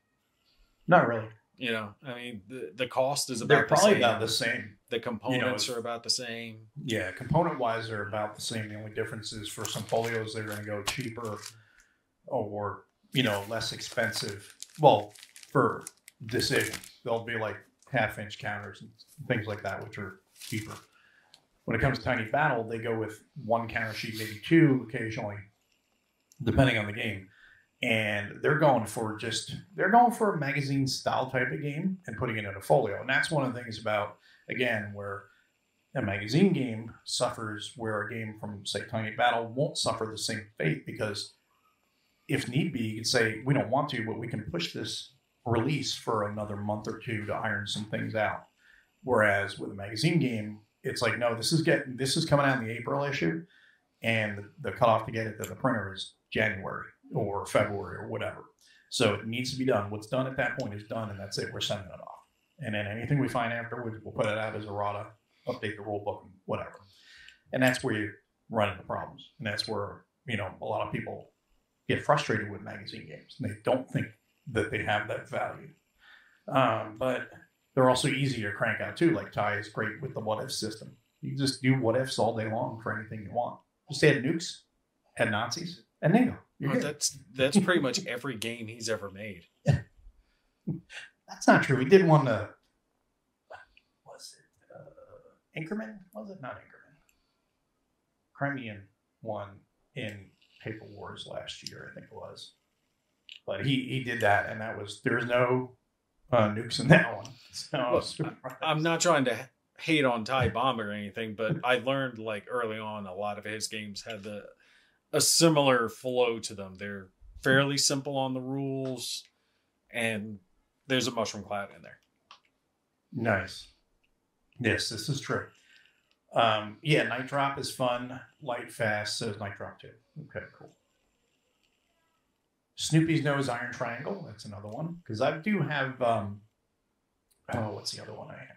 Not really. I mean, the cost is They're probably about the same. The components are about the same. Yeah, component-wise, they're about the same. The only difference is for some folios, they're going to go cheaper or, less expensive. Well, for decisions, they'll be like half-inch counters and things like that, which are cheaper. When it comes to Tiny Battle, they go with 1 counter sheet, maybe 2 occasionally, depending on the game. And they're going for a magazine style type of game and putting it in a folio. And that's one of the things about, again, where a magazine game suffers, where a game from, say, Tiny Battle won't suffer the same fate, because if need be, you could say, we don't want to, but we can push this release for another month or 2 to iron some things out. Whereas with a magazine game, it's like, no, this is coming out in the April issue. and the cutoff to get it to the printer is January or February or whatever. So it needs to be done. What's done at that point is done, and that's it. We're sending it off. And then anything we find afterwards, we'll put it out as errata, update the rule book, and whatever. And that's where you run into problems. And that's where, a lot of people get frustrated with magazine games. And they don't think that they have that value. But they're also easy to crank out too. Like Ty is great with the what if system. You just do what ifs all day long for anything you want. Just add nukes, add Nazis, and NATO. Well, that's pretty much every game he's ever made. That's not true. He did one. Was it Inkerman? Was it not Inkerman? Crimean one in Paper Wars last year, I think it was. But he did that, and there's no nukes in that one. So I'm not trying to hate on Ty Bomb or anything, but I learned early on a lot of his games had a similar flow to them. They're fairly simple on the rules, and there's a mushroom cloud in there. Nice. Yes, this is true. Night Drop is fun, light, fast. So is Night Drop too. Okay, cool. Snoopy's Nose Iron Triangle. That's another one because I do have. What's the other one I have?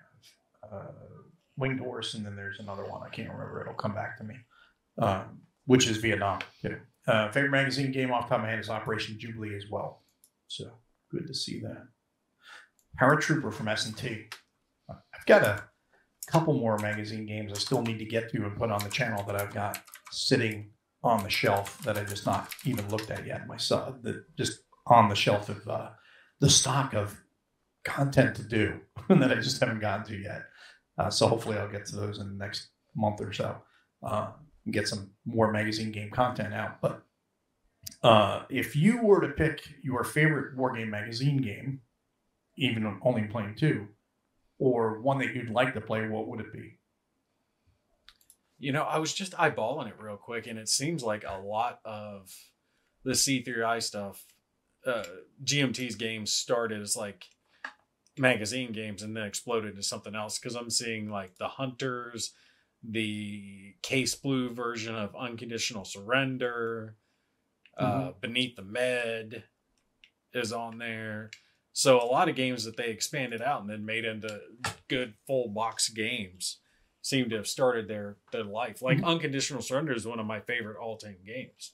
Winged Horse, and then there's another one I can't remember. It'll come back to me. Which is Vietnam too. Favorite magazine game off the top of my head is Operation Jubilee as well. So good to see that. Paratrooper from S&T. I've got a couple more magazine games I still need to get to and put on the channel that I've got sitting on the shelf that I just not even looked at yet myself. Just on the shelf of the stock of content to do that I just haven't gotten to yet. So hopefully I'll get to those in the next month or so. And get some more magazine game content out. But if you were to pick your favorite wargame magazine game, even only playing 2, or one that you'd like to play, what would it be? I was just eyeballing it real quick, and it seems like a lot of the C3I stuff, GMT's games started as magazine games and then exploded into something else, because I'm seeing the Hunters, the Case Blue version of Unconditional Surrender, Beneath the Med is on there. So a lot of games that they expanded out and then made into good full box games seem to have started their life. Unconditional Surrender is one of my favorite all-time games.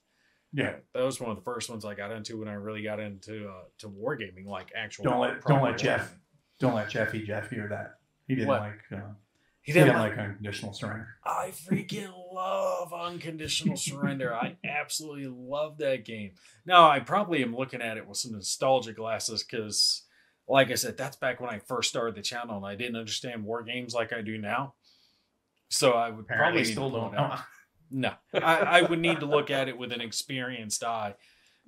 Yeah, that was one of the first ones I got into when I really got into to wargaming, actual. Don't let Jeff hear that. He didn't He didn't like Unconditional Surrender. I freaking love Unconditional Surrender. I absolutely love that game. Now, I probably am looking at it with some nostalgia glasses because, like I said, that's back when I first started the channel and I didn't understand war games like I do now. So I would probably still don't know. No, I would need to look at it with an experienced eye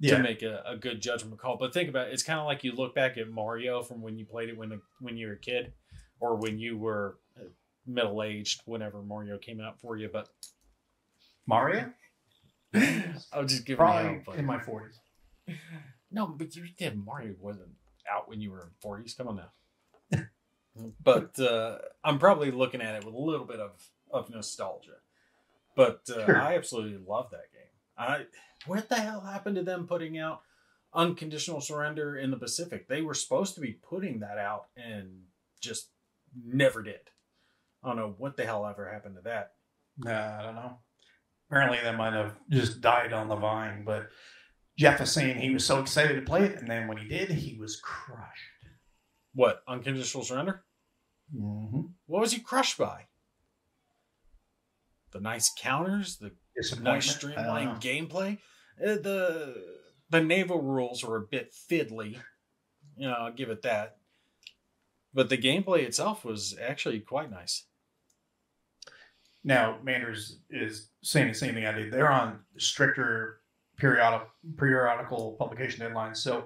to make a good judgment call. But think about it. It's kind of like you look back at Mario from when you played it when you were a kid or when you were middle-aged, whenever Mario came out for you. But Mario? I'll just give probably in my 40s. No, but you did. Mario wasn't out when you were in 40s. Come on now. But I'm probably looking at it with a little bit of nostalgia. But sure. I absolutely love that game. What the hell happened to them putting out Unconditional Surrender in the Pacific? They were supposed to be putting that out and just never did. I don't know what the hell ever happened to that. I don't know. Apparently that might have just died on the vine, but Jeff is saying he was so excited to play it, and then when he did, he was crushed. What, Unconditional Surrender? Mm-hmm. What was he crushed by? The nice counters, the nice streamlined gameplay. The naval rules were a bit fiddly. I'll give it that. But the gameplay itself was actually quite nice. Now, Manders is saying the same thing I did. They're on stricter periodical publication deadlines, so,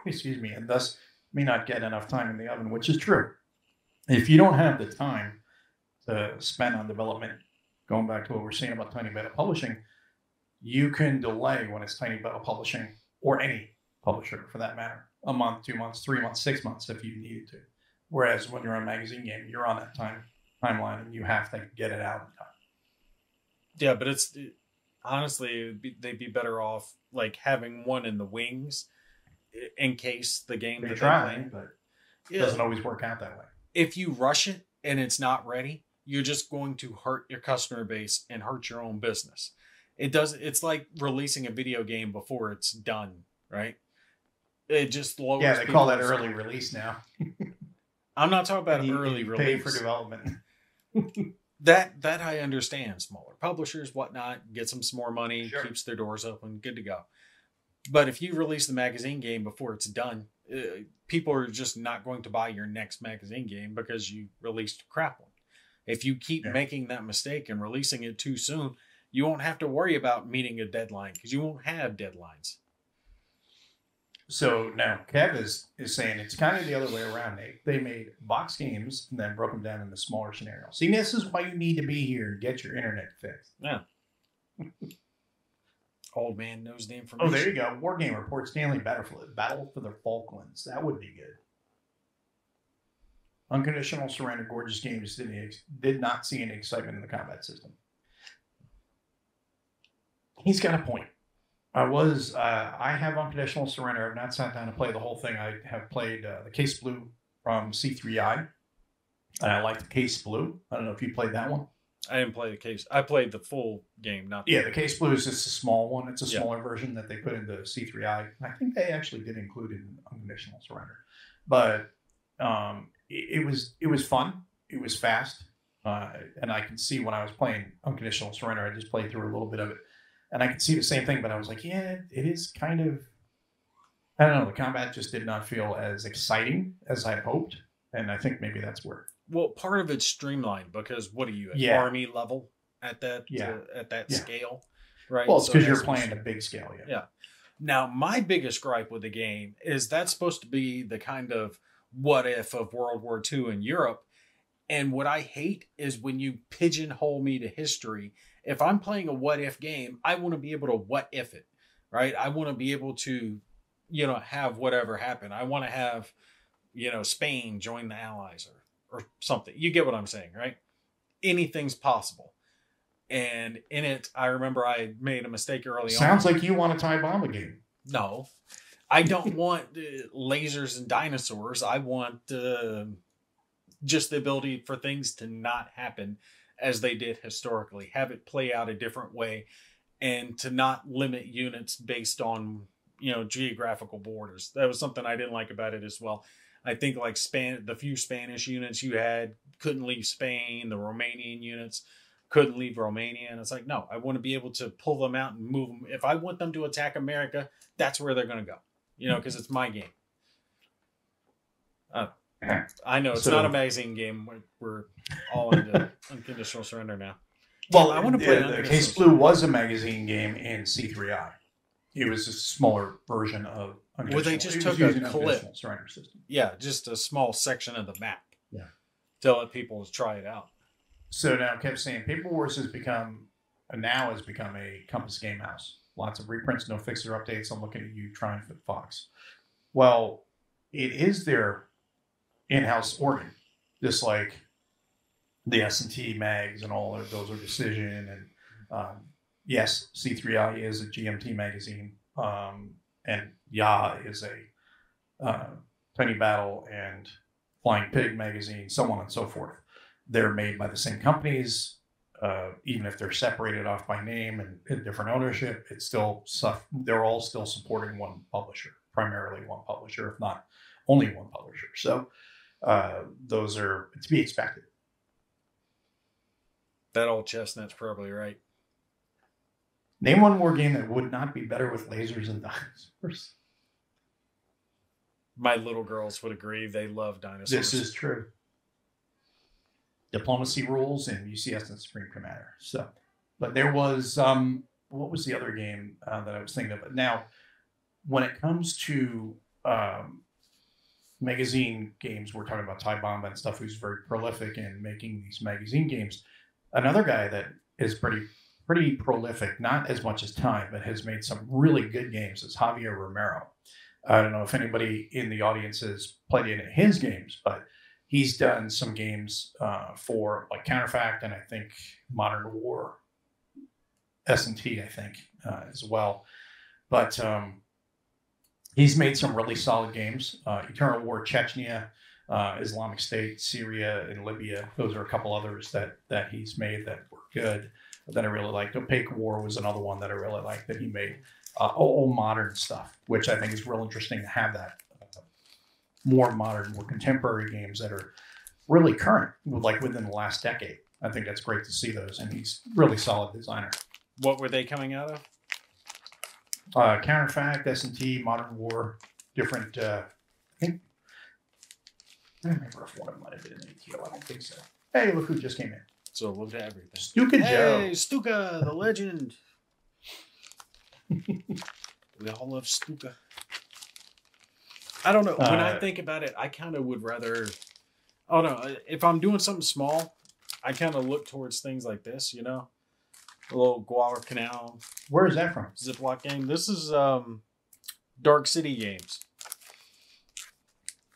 excuse me, and thus may not get enough time in the oven, which is true. If you don't have the time to spend on development, going back to what we're saying about Tiny Beta Publishing, you can delay when it's Tiny Beta Publishing, or any publisher for that matter, a month, 2 months, 3 months, 6 months if you needed to. Whereas when you're on a magazine game, you're on that timeline and you have to get it out in time. Yeah, but Honestly, they'd be better off like having one in the wings in case the game They that try, they play. but it Yeah, doesn't always work out that way. if you rush it and it's not ready, you're just going to hurt your customer base and hurt your own business. It's like releasing a video game before it's done, right? It just lowers. Yeah, they call that people's- early release now. I'm not talking about And you early pay release. for development. That I understand. Smaller publishers, whatnot, gets them some more money, Sure. keeps their doors open, good to go. But if you release the magazine game before it's done, people are just not going to buy your next magazine game because you released a crap one. If you keep making that mistake and releasing it too soon, you won't have to worry about meeting a deadline because you won't have deadlines. So now Kev is saying it's kind of the other way around. They made box games and then broke them down into smaller scenarios. See, this is why you need to be here and get your internet fixed. Yeah. Old man knows the information. Oh, there you go. Wargame reports Stanley Battle for the Falklands. That would be good. Unconditional surrender, gorgeous game. Just did not see any excitement in the combat system. He's got a point. I have unconditional surrender. I've not sat down to play the whole thing. I have played the Case Blue from C3I. And I like the Case Blue. I don't know if you played that one. I didn't play the case. I played the full game, not the Case Blue is just a small one. It's a Yeah. smaller version that they put into C3I. I think they actually did include it in unconditional surrender. But it was fun. It was fast. And I can see when I was playing unconditional surrender, I just played through a little bit of it. And I could see the same thing, but I was like, yeah, it is kind of, I don't know, the combat just did not feel as exciting as I'd hoped. And I think maybe that's where. Well, part of it's streamlined because what are you at Yeah. army level at that scale, right? Well, it's So because it you're has to be playing a big scale. Yeah. Now, my biggest gripe with the game is that's supposed to be the kind of what if of World War II in Europe. And what I hate is when you pigeonhole me to history. If I'm playing a what if game, I want to be able to what if it, right? I want to be able to, have whatever happen. I want to have, Spain join the Allies or something. You get what I'm saying, right? Anything's possible. And in it, I remember I made a mistake early on. Sounds like you want a tie bomb game. No, I don't want lasers and dinosaurs. I want just the ability for things to not happen as they did historically. Have it play out a different way and to not limit units based on, geographical borders. That was something I didn't like about it as well. I think like the few Spanish units you had couldn't leave Spain. The Romanian units couldn't leave Romania. And it's like, no, I want to be able to pull them out and move them. If I want them to attack America, that's where they're going to go, because it's my game. I know it's not a magazine game. We're all into unconditional surrender now. Well, I want to play the Case Blue was a magazine game in C3I. It was a smaller version of unconditional. Well, they just it took was using a unconditional clip. surrender system. Yeah, just a small section of the map. Yeah. To let people try it out. So now I kept saying Paper Wars has become a Compass game house. Lots of reprints, no fixer updates. I'm looking at you, Triumph at Fox. Well, it is their in-house organ, just like the S&T mags and all of those are Decision. And yes, C3I is a GMT magazine. And Ya is a Tiny Battle and Flying Pig magazine, so on and so forth. They're made by the same companies, even if they're separated off by name and different ownership. It's still they're all still supporting one publisher, primarily one publisher, if not only one publisher. So those are to be expected. That old chestnut's probably right. Name one more game that would not be better with lasers and dinosaurs. My little girls would agree. They love dinosaurs. This is true. Diplomacy rules and UCS and Supreme Commander. So, but there was what was the other game that I was thinking of? Now, when it comes to magazine games, we're talking about Ty Bomba and stuff, who's very prolific in making these magazine games. Another guy that is pretty prolific, not as much as Ty, but has made some really good games is Javier Romero. I don't know if anybody in the audience has played any of his games, but he's done some games for like Counterfact and I think Modern War S&T, I think, as well. But he's made some really solid games. Eternal War, Chechnya, Islamic State, Syria, and Libya. Those are a couple others that he's made that were good, that I really liked. Opaque War was another one that I really liked that he made. All modern stuff, which I think is real interesting to have that. More modern, more contemporary games that are really current, like within the last decade. I think that's great to see those, and he's really solid designer. What were they coming out of? Counterfact, S&T, Modern War, different. I think I don't remember if one of them might have been an ATO. I don't think so. Hey, look who just came in. So look at everything. Stuka Joe. Hey, Stuka, the legend. We all love Stuka. I don't know. When I think about it, I kind of would rather. Oh no! If I'm doing something small, I kind of look towards things like this. You know, a little Guadalcanal. Where is that from? Ziploc game. This is Dark City Games.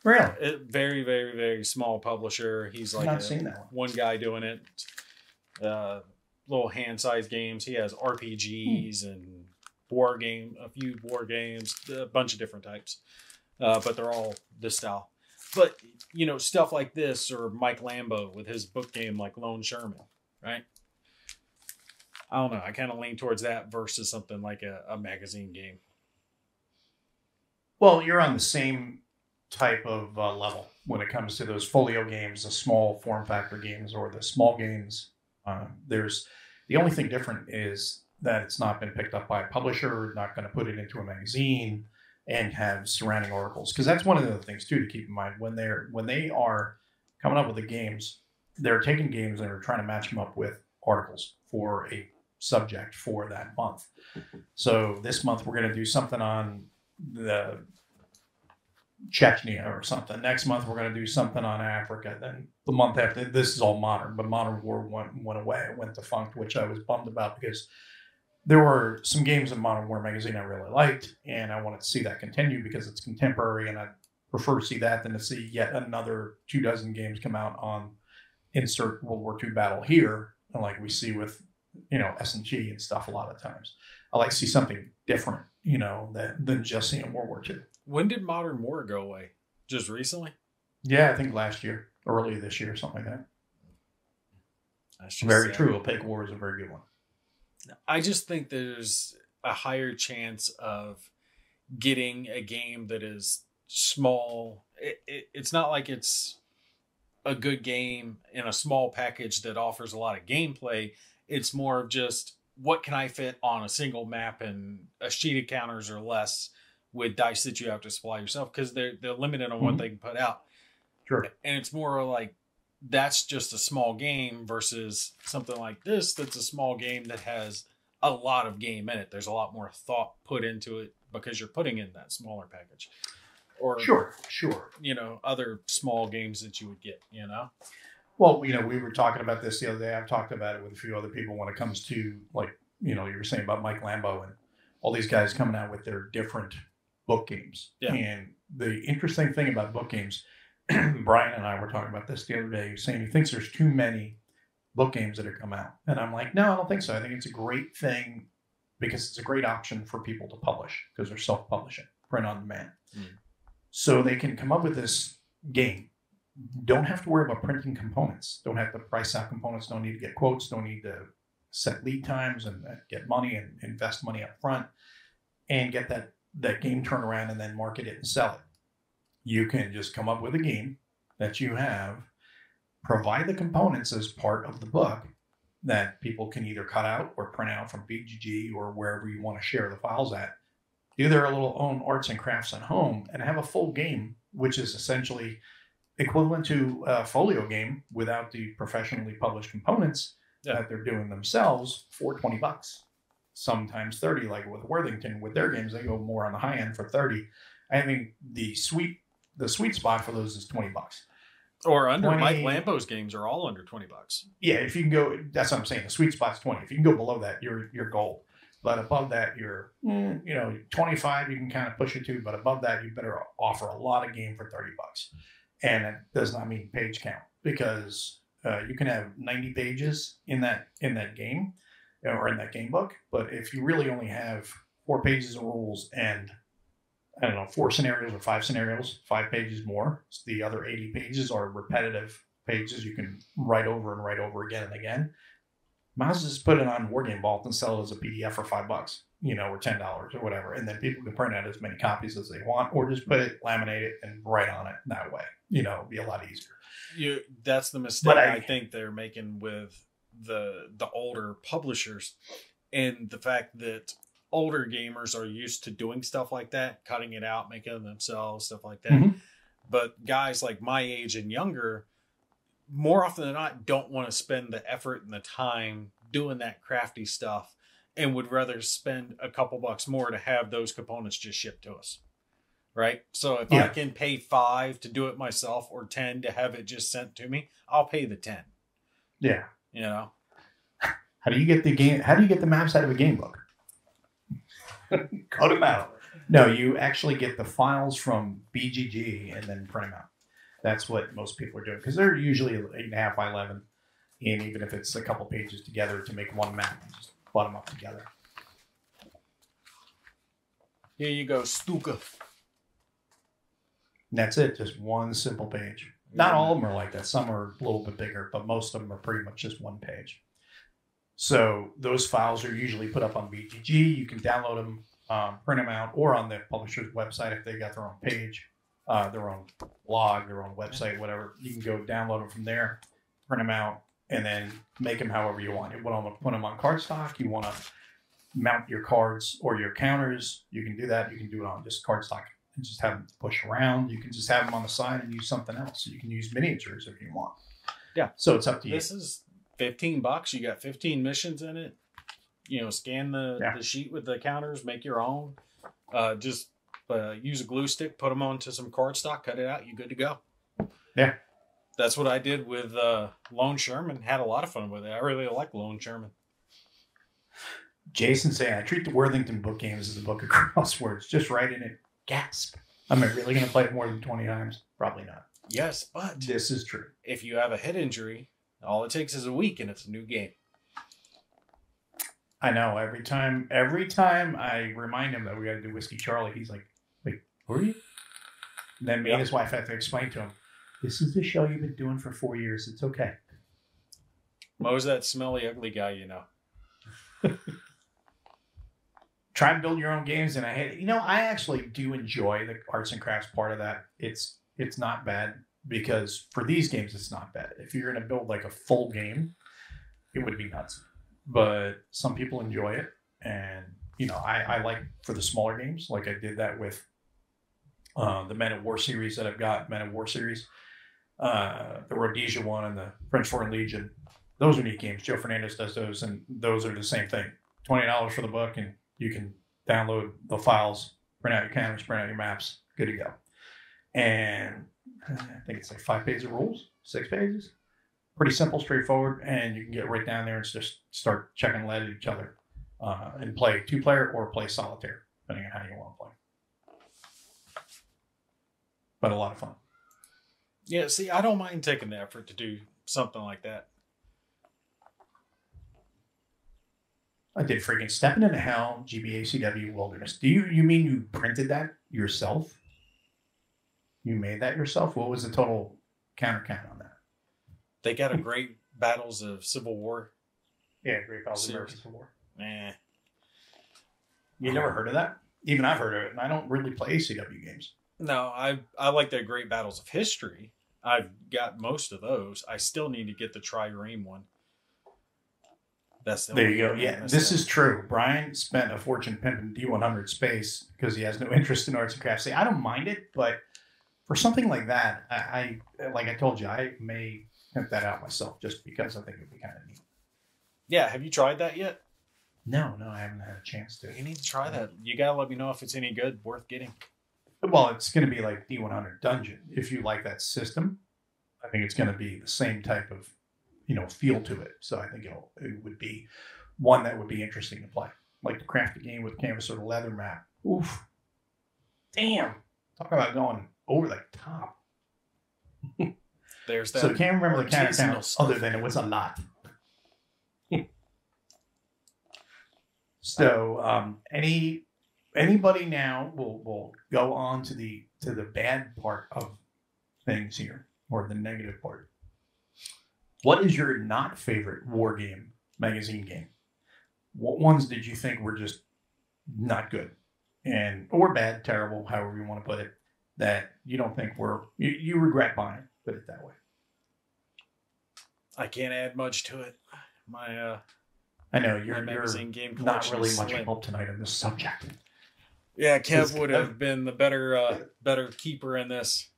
Really? Very, very, very small publisher. He's like not seen that one guy doing it. Little hand-sized games. He has RPGs and a few war games, a bunch of different types. But they're all this style. But, you know, stuff like this, or Mike Lambo with his book game like Lone Sherman, right? I don't know. I kind of lean towards that versus something like a magazine game. Well, you're on the same type of level when it comes to those folio games, the small form factor games, or the small games. There's the only thing different is that it's not been picked up by a publisher, not going to put it into a magazine and have surrounding articles. Because that's one of the things too to keep in mind when they are coming up with the games, they're taking games and they're trying to match them up with articles for a subject for that month. So this month we're going to do something on the Chechnya or something. Next month we're going to do something on Africa. Then the month after, this is all modern, but Modern War went away. It went defunct, which I was bummed about because there were some games in Modern War magazine I really liked, and I wanted to see that continue because it's contemporary, and I prefer to see that than to see yet another 24 games come out on insert World War II battle here, like we see with S&G and stuff a lot of times. I like to see something different, than just seeing World War II. When did Modern War go away? Just recently? Yeah, I think last year, early this year, something like that. That's very true. Opaque War is a very good one. I just think there's a higher chance of getting a game that is small. It's not like it's a good game in a small package that offers a lot of gameplay. It's more of just, what can I fit on a single map and a sheet of counters or less with dice that you have to supply yourself, because they're limited on what they can put out. Sure. And it's more like that's just a small game versus something like this that's a small game that has a lot of game in it. There's a lot more thought put into it because you're putting in that smaller package. Or sure. Other small games that you would get, Well, we were talking about this the other day. I've talked about it with a few other people when it comes to, like, you were saying about Mike Lambo and all these guys coming out with their different book games. Yeah. And the interesting thing about book games, Brian and I were talking about this the other day, saying he thinks there's too many book games that have come out. And I'm like, no, I don't think so. I think it's a great thing because it's a great option for people to publish because they're self-publishing, print on demand. So they can come up with this game. Don't have to worry about printing components. Don't have to price out components. Don't need to get quotes. Don't need to set lead times and get money and invest money up front and get that game turned around and then market it and sell it. You can just come up with a game that you have, provide the components as part of the book that people can either cut out or print out from BGG or wherever you want to share the files at, do their little own arts and crafts at home, and have a full game, which is essentially equivalent to a folio game without the professionally published components that they're doing themselves for $20. Sometimes 30, like with Worthington, with their games, they go more on the high end for 30. I think the sweet spot for those is $20. Or under 20, Mike Lambo's games are all under $20. Yeah, if you can go, that's what I'm saying. The sweet spot's 20. If you can go below that, you're gold. But above that, you're 25. You can kind of push it to, but above that, you better offer a lot of game for $30. And it does not mean page count, because you can have 90 pages in that game, or in that game book. But if you really only have 4 pages of rules and I don't know, 4 scenarios or 5 scenarios, 5 pages more. So the other 80 pages are repetitive pages you can write over and write over again and again. Might as well just put it on War Game Vault and sell it as a PDF for $5, or $10 or whatever. And then people can print out as many copies as they want, or just put it, laminate it, and write on it that way. It'll be a lot easier. That's the mistake I think they're making with the older publishers, and the fact that older gamers are used to doing stuff like that, cutting it out, making it themselves, stuff like that. Mm-hmm. But guys like my age and younger, more often than not, don't want to spend the effort and the time doing that crafty stuff, and would rather spend a couple bucks more to have those components just shipped to us. Right? So if I can pay $5 to do it myself, or $10 to have it just sent to me, I'll pay the $10. Yeah. How do you get the maps out of a game book? Cut them out. No, you actually get the files from BGG and then print them out. That's what most people are doing, because they're usually 8.5 by 11, and even if it's a couple pages together to make one map, just butt them up together. Here you go, Stuka. And that's it, just one simple page. Not all of them are like that. Some are a little bit bigger, but most of them are pretty much just one page. So those files are usually put up on BGG. You can download them, print them out, or on the publisher's website if they got their own page, their own blog, their own website, whatever. You can go download them from there, print them out, and then make them however you want. You want to put them on cardstock. You want to mount your cards or your counters. You can do that. You can do it on just cardstock and just have them push around. You can just have them on the side and use something else. You can use miniatures if you want. Yeah. So it's up to you. This is $15. You got 15 missions in it. Scan the sheet with the counters, make your own. Just use a glue stick, put them onto some cardstock, cut it out. You're good to go. Yeah. That's what I did with Lone Sherman. Had a lot of fun with it. I really like Lone Sherman. Jason saying, I treat the Worthington book games as a book of crosswords. Just write in it. Gasp. Am I really going to play it more than 20 times? Probably not. Yes, but this is true. If you have a head injury, all it takes is a week and it's a new game. I know. Every time I remind him that we got to do Whiskey Charlie, he's like, wait, who are you? And then me and his wife have to explain to him, this is the show you've been doing for 4 years. It's okay. Mo's that smelly, ugly guy, Try and build your own games, and I actually do enjoy the arts and crafts part of that. It's not bad, because for these games, it's not bad. If you're going to build like a full game, it would be nuts. But some people enjoy it, and I like for the smaller games, like I did that with the Men of War series that I've got, Men of War series, the Rhodesia one, and the French Foreign Legion. Those are neat games. Joe Fernandez does those, and those are the same thing. $20 for the book, and you can download the files, print out your counters, print out your maps, good to go. And I think it's like 5 pages of rules, 6 pages. Pretty simple, straightforward, and you can get right down there and just start checking lead at each other and play 2-player or play solitaire, depending on how you want to play. But a lot of fun. Yeah, see, I don't mind taking the effort to do something like that. I did freaking Stepping into Hell, GBACW Wilderness. Do you mean you printed that yourself? You made that yourself? What was the total counter count on that? They got a Great Battles of Civil War. Yeah, Great Battles of American Civil War. Nah. You never heard of that? Even I've heard of it, and I don't really play ACW games. No, I like the Great Battles of History. I've got most of those. I still need to get the Trireme one. There you go. Yeah, this is true. Brian spent a fortune pimping D100 Space because he has no interest in arts and crafts. See, I don't mind it, but for something like that, I like I told you, I may pimp that out myself just because I think it'd be kind of neat. Yeah, have you tried that yet? No, I haven't had a chance to. You need to try that. You gotta let me know if it's any good, worth getting. Well, it's going to be like D100 Dungeon. If you like that system, I think it's going to be the same type of feel to it. So I think it would be one that would be interesting to play. Like to craft a game with canvas or the leather map. Oof. Damn. Talk about going over the top. There's that. So I can't remember the counter count other than it was a lot. So anybody now will go on to the bad part of things here, or the negative part. What is your not favorite war game magazine game? What ones did you think were just not good, or bad, terrible, however you want to put it, that you don't think you regret buying? Put it that way. I can't add much to it. I know you're game not really much slim. help tonight on this subject. Yeah, Kev would have been the better keeper in this.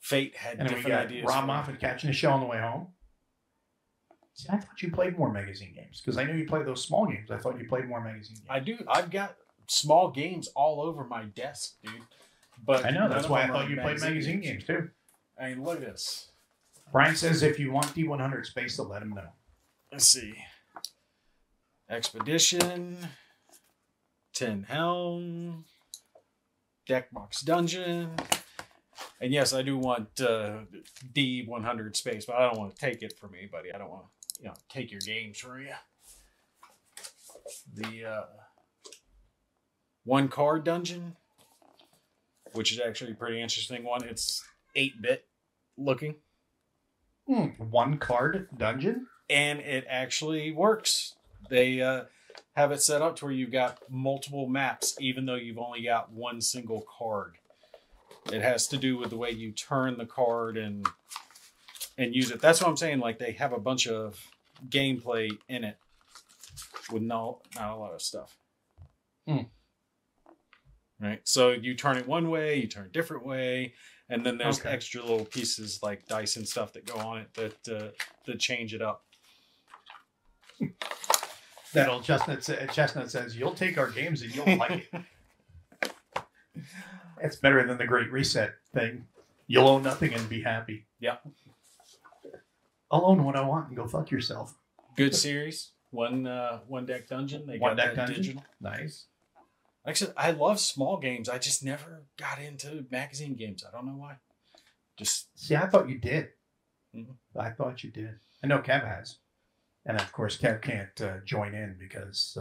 Fate had And different we got ideas. Rob Moffat catching a show on the way home. See, I thought you played more magazine games because I knew you played those small games. I thought you played more magazine games. I do. I've got small games all over my desk, dude. But I know. That's why I thought you played magazine games too. I mean, look at this. Brian says if you want D100 space, to let him know. Let's see. Expedition, 10 Helm, Deckbox Dungeon. And yes, I do want D100 space, but I don't want to take it from anybody. I don't want to, take your games from you. The one card dungeon, which is actually a pretty interesting one. It's 8-bit looking. One card dungeon? And it actually works. They have it set up to where you've got multiple maps, even though you've only got one single card. It has to do with the way you turn the card and use it. That's what I'm saying. Like, they have a bunch of gameplay in it with not a lot of stuff. Right? So you turn it one way, you turn it a different way, and then there's extra little pieces like dice and stuff that go on it that change it up. That old Chestnut says, you'll take our games and you'll like it. It's better than the Great Reset thing. You'll own nothing and be happy. Yeah. I'll own what I want and go fuck yourself. Good series. One deck dungeon. They got that digital. Nice. Actually, I love small games. I just never got into magazine games. I don't know why. See, I thought you did. Mm-hmm. I thought you did. I know Kev has. And of course, Kev can't join in because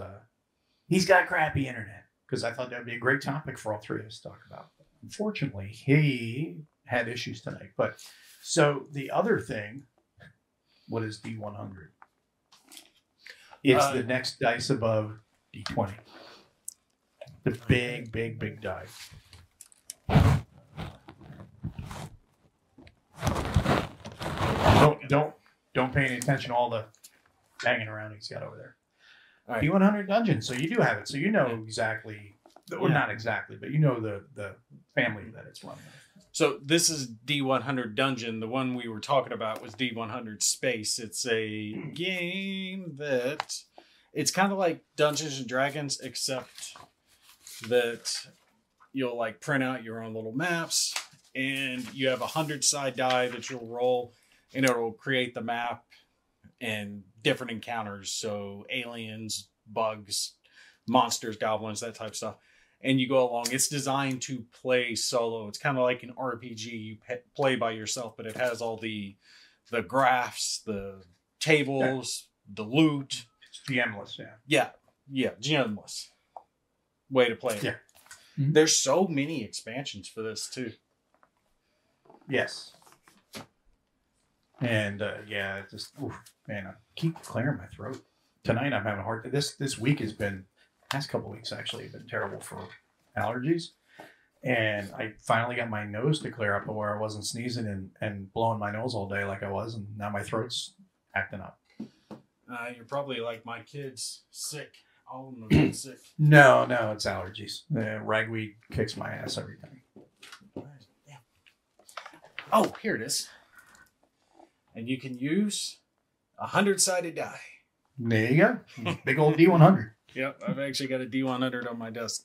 he's got crappy internet. Because I thought that would be a great topic for all three of us to talk about. Unfortunately, he had issues tonight. But so the other thing, what is D100? It's the next dice above D20. The big, big, big die. Don't pay any attention to all the banging around he's got over there. Right. D100 Dungeon. So you do have it. So you know exactly, or not exactly, but you know the family that it's running. So this is D100 Dungeon. The one we were talking about was D100 Space. It's a game that it's kind of like Dungeons and Dragons, except that you'll like print out your own little maps, and you have 100-side die that you'll roll, and it'll create the map and different encounters. So aliens, bugs, monsters, goblins, that type of stuff. And you go along. It's designed to play solo. It's kind of like an RPG. You play by yourself, but it has all the graphs, the tables, the loot. It's GM-less, Yeah, GM-less way to play it. Yeah. Mm-hmm. There's so many expansions for this too. Yes. And man, I keep clearing my throat. Tonight I'm having a hard. This week has been, past couple weeks actually, have been terrible for allergies. And I finally got my nose to clear up where I wasn't sneezing and blowing my nose all day like I was, and now my throat's acting up. You're probably like my kids, sick. All of them have been sick. No, it's allergies. Ragweed kicks my ass every time. Yeah. Oh, here it is. And you can use 100-sided die. There you go. Big old D100. Yep, I've actually got a D100 on my desk.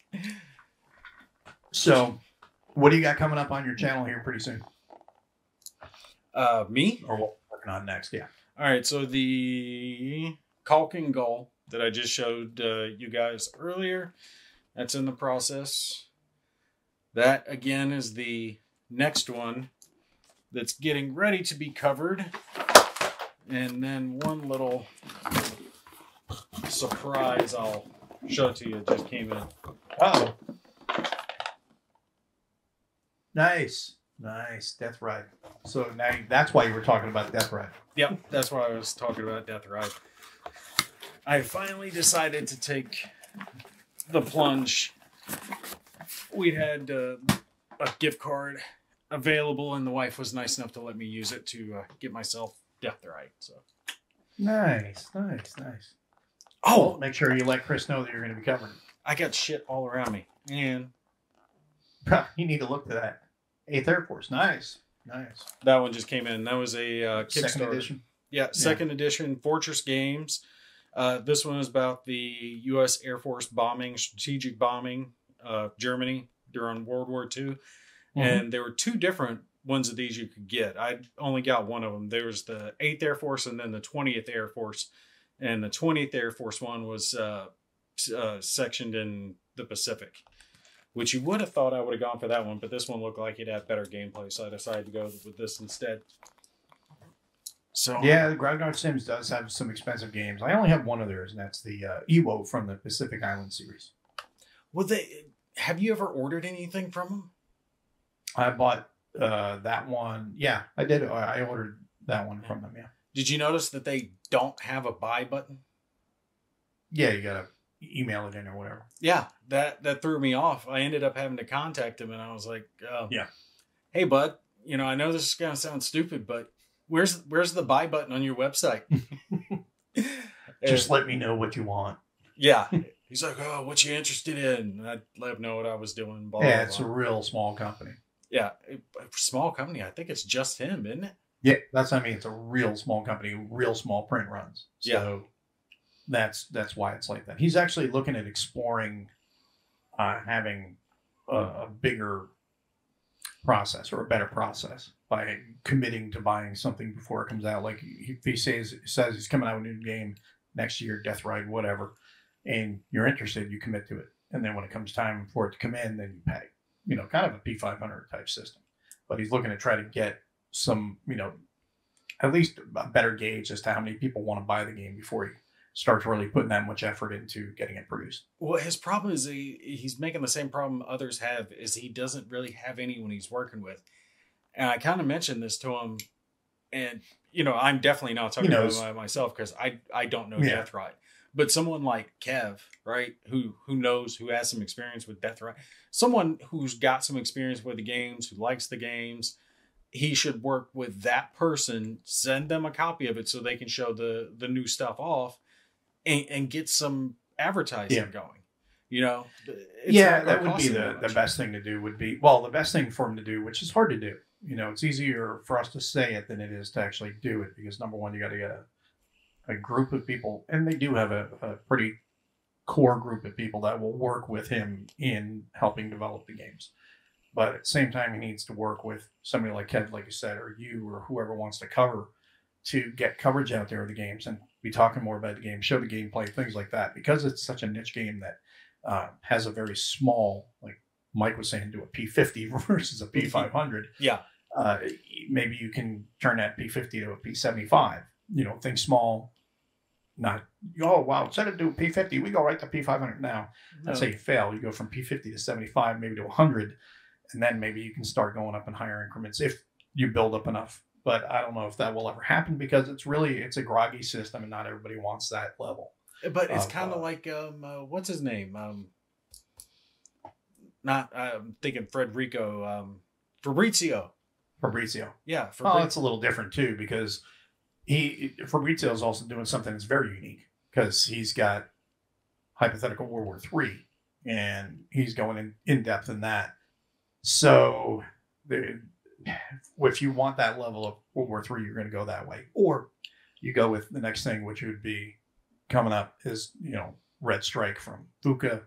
So, what do you got coming up on your channel here pretty soon? Me? Or what we're working on next, yeah. All right, so the Caulk and Gull that I just showed you guys earlier, that's in the process. That, again, is the next one that's getting ready to be covered. And then one little surprise. I'll show it to you. It just came in. Oh. Nice. Death Ride. So now that's why you were talking about Death Ride. Yep, that's why I was talking about Death Ride. I finally decided to take the plunge. We had a gift card available, and the wife was nice enough to let me use it to get myself Death Ride. So nice. Oh, well, make sure you let Chris know that you're going to be covering it. I got shit all around me, and you need to look to that. 8th Air Force, nice. That one just came in. That was a Kickstarter. Second edition. Yeah, second edition, Fortress Games. This one is about the U.S. Air Force bombing, strategic bombing Germany during World War II. Mm-hmm. And there were 2 different ones of these you could get. I only got one of them. There was the 8th Air Force and then the 20th Air Force. And the 20th Air Force one was sectioned in the Pacific, which you would have thought I would have gone for that one, but this one looked like it had better gameplay, so I decided to go with this instead. So yeah, the Groundguard Sims does have some expensive games. I only have one of theirs, and that's the Ewo from the Pacific Island series. Well, have you ever ordered anything from them? I bought that one. Yeah, I did. I ordered that one from them, yeah. Did you notice that they don't have a buy button? Yeah, you got to email it in or whatever. Yeah, that threw me off. I ended up having to contact him, and I was like, yeah, hey, bud, I know this is going to sound stupid, but where's the buy button on your website? Just let me know what you want. Yeah. He's like, oh, what you interested in? And I'd let him know what I was doing. Blah, yeah, blah, it's blah. a real small company. Yeah, small company. I think it's just him, isn't it? Yeah, that's what I mean. It's a real small company, real small print runs. So that's why it's like that. He's actually looking at exploring having a bigger process or a better process by committing to buying something before it comes out. Like he says he's coming out with a new game next year, Death Ride, whatever, and you're interested, you commit to it. And then when it comes time for it to come in, then you pay. Kind of a P500 type system. But he's looking to try to get some, at least a better gauge as to how many people want to buy the game before he starts really putting that much effort into getting it produced. Well, his problem is he's making the same problem others have, is he doesn't really have anyone he's working with. And I kind of mentioned this to him, and, I'm definitely not talking about myself because I don't know Death Ride. But someone like Kev, right, who knows, who has some experience with Death Ride, someone who's got some experience with the games, who likes the games, he should work with that person, send them a copy of it so they can show the new stuff off and get some advertising going. That would be the best thing to do the best thing for him to do, which is hard to do. It's easier for us to say it than it is to actually do it because, number one, you got to get a group of people, and they do have a pretty core group of people that will work with him in helping develop the games. But at the same time, he needs to work with somebody like Kev, like you said, or you, or whoever wants to cover, to get coverage out there of the games and be talking more about the game, show the gameplay, things like that. Because it's such a niche game that has a very small, like Mike was saying, to a P50 versus a P500. Yeah. Maybe you can turn that P50 to a P75. Think small. Not, instead of doing P50, we go right to P500 now. That's how you fail. You go from P50 to 75, maybe to 100, and then maybe you can start going up in higher increments if you build up enough. But I don't know if that will ever happen because it's a groggy system and not everybody wants that level. But it's kind of like, what's his name? I'm thinking Fabrizio. Yeah. It's a little different too because Fabrizio is also doing something that's very unique because he's got hypothetical World War III and he's going in depth in that. So if you want that level of World War III, you're going to go that way, or you go with the next thing, which would be coming up is, Red Strike from Fuka.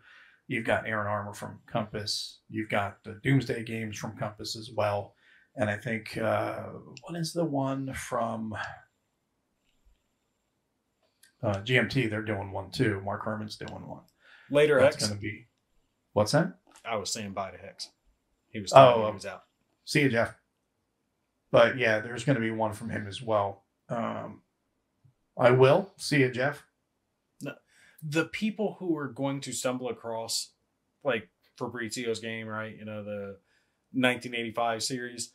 You've got Iron Armor from Compass. You've got the Doomsday games from Compass as well. And I think, what is the one from GMT? They're doing one too. Mark Herman's doing one. Later That's Hex. going to be, what's that? I was saying bye to Hex. He was telling me he was out. See you, Jeff. But yeah, there's going to be one from him as well. I will see you, Jeff. No. the people who are going to stumble across, like Fabrizio's game, right? The 1985 series,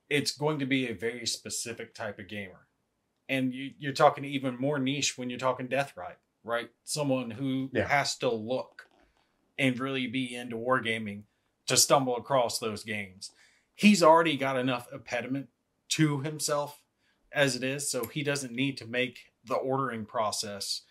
it's going to be a very specific type of gamer. And you're talking even more niche when you're talking Death Ride, right? Someone who has to look and really be into wargaming to stumble across those games. He's already got enough impediment to himself as it is, so he doesn't need to make the ordering process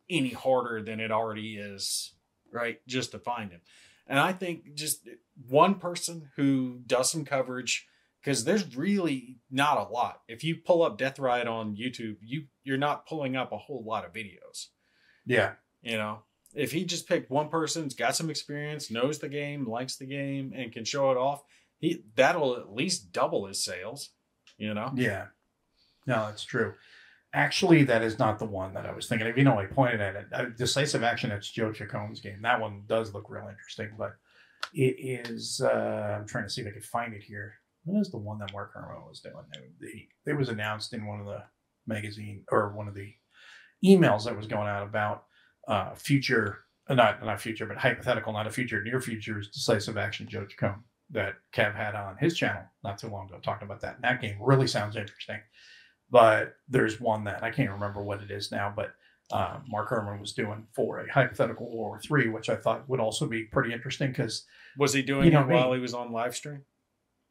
any harder than it already is, right? Just to find him. And I think just one person who does some coverage, because there's really not a lot. If you pull up Death Ride on YouTube, you're not pulling up a whole lot of videos. Yeah. If he just picked one person who's got some experience, knows the game, likes the game, and can show it off, that'll at least double his sales, Yeah. No, that's true. Actually, that is not the one that I was thinking of. I pointed at it. Decisive Action, that's Joe Chacone's game. That one does look real interesting, but it is, I'm trying to see if I can find it here. What is the one that Mark Herman was doing? It was announced in one of the magazine or one of the emails that was going out about future, not future, but hypothetical, not a future, near future's Decisive Action Joe Chacone that Kev had on his channel not too long ago, talking about that. And that game really sounds interesting. But there's one that I can't remember what it is now, but Mark Herman was doing for a hypothetical World War III, which I thought would also be pretty interesting because was he doing it while he was on live stream?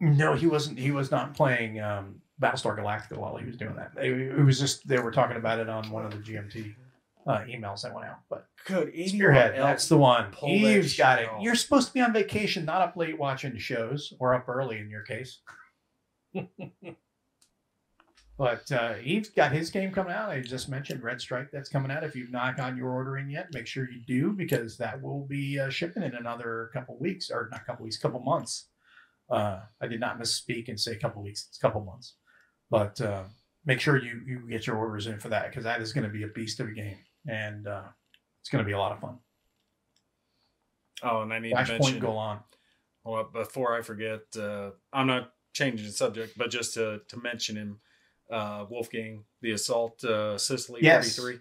No, he wasn't. He was not playing Battlestar Galactica while he was doing that. It was just they were talking about it on one of the GMT emails that went out. But Spearhead, that's the one. Eve's got it. You're supposed to be on vacation, not up late watching shows, or up early in your case. But Eve's got his game coming out. I just mentioned Red Strike. That's coming out. If you've not gotten your order in yet, make sure you do, because that will be shipping in another couple weeks, or not couple weeks, couple months. I did not misspeak and say a couple weeks. It's a couple months. But make sure you get your orders in for that, because that is going to be a beast of a game. And it's going to be a lot of fun. Oh, and I need to mention... go on. Well, before I forget, I'm not changing the subject, but just to mention him, Wolfgang, the Assault Sicily 43.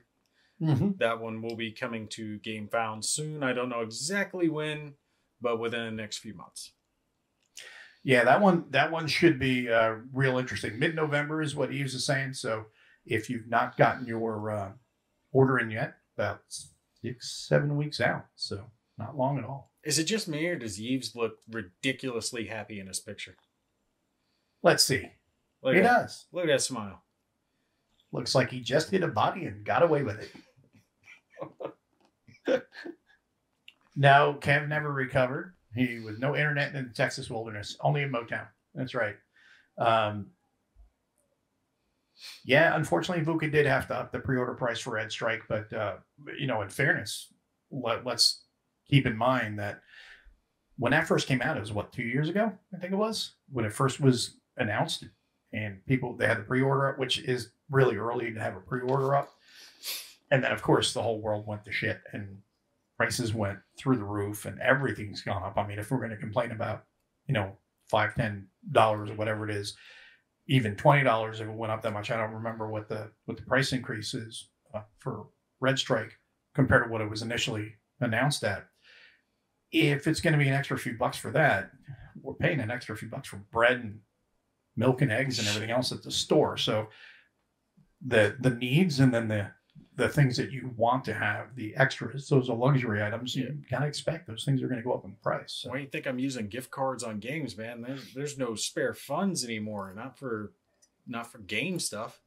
Mm-hmm. That one will be coming to Game Found soon. I don't know exactly when, but within the next few months. Yeah, that one should be real interesting. Mid-November is what Eves is saying. So if you've not gotten your order in yet, about 6-7 weeks out. So not long at all. Is it just me, or does Eves look ridiculously happy in his picture? Let's see. He does. Look at that smile. Looks like he just hit a body and got away with it. No, Kev never recovered. He was no internet in the Texas wilderness, only in Motown. That's right. Yeah, unfortunately, VUCA did have to up the pre-order price for Red Strike. But, in fairness, let's keep in mind that when that first came out, it was, 2 years ago, I think it was, when it first was announced. And they had the pre-order up, which is really early to have a pre-order up. And then, of course, the whole world went to shit and prices went through the roof and everything's gone up. I mean, if we're going to complain about, $5, $10 or whatever it is, even $20 if it went up that much. I don't remember what the price increase is for Red Strike compared to what it was initially announced at. If it's going to be an extra few bucks for that, we're paying an extra few bucks for bread and milk and eggs and everything else at the store. So the needs and then the things that you want to have, the extras, those are luxury items. You gotta expect those things are going to go up in price. So. Why do you think I'm using gift cards on games, man? There's no spare funds anymore. Not for game stuff.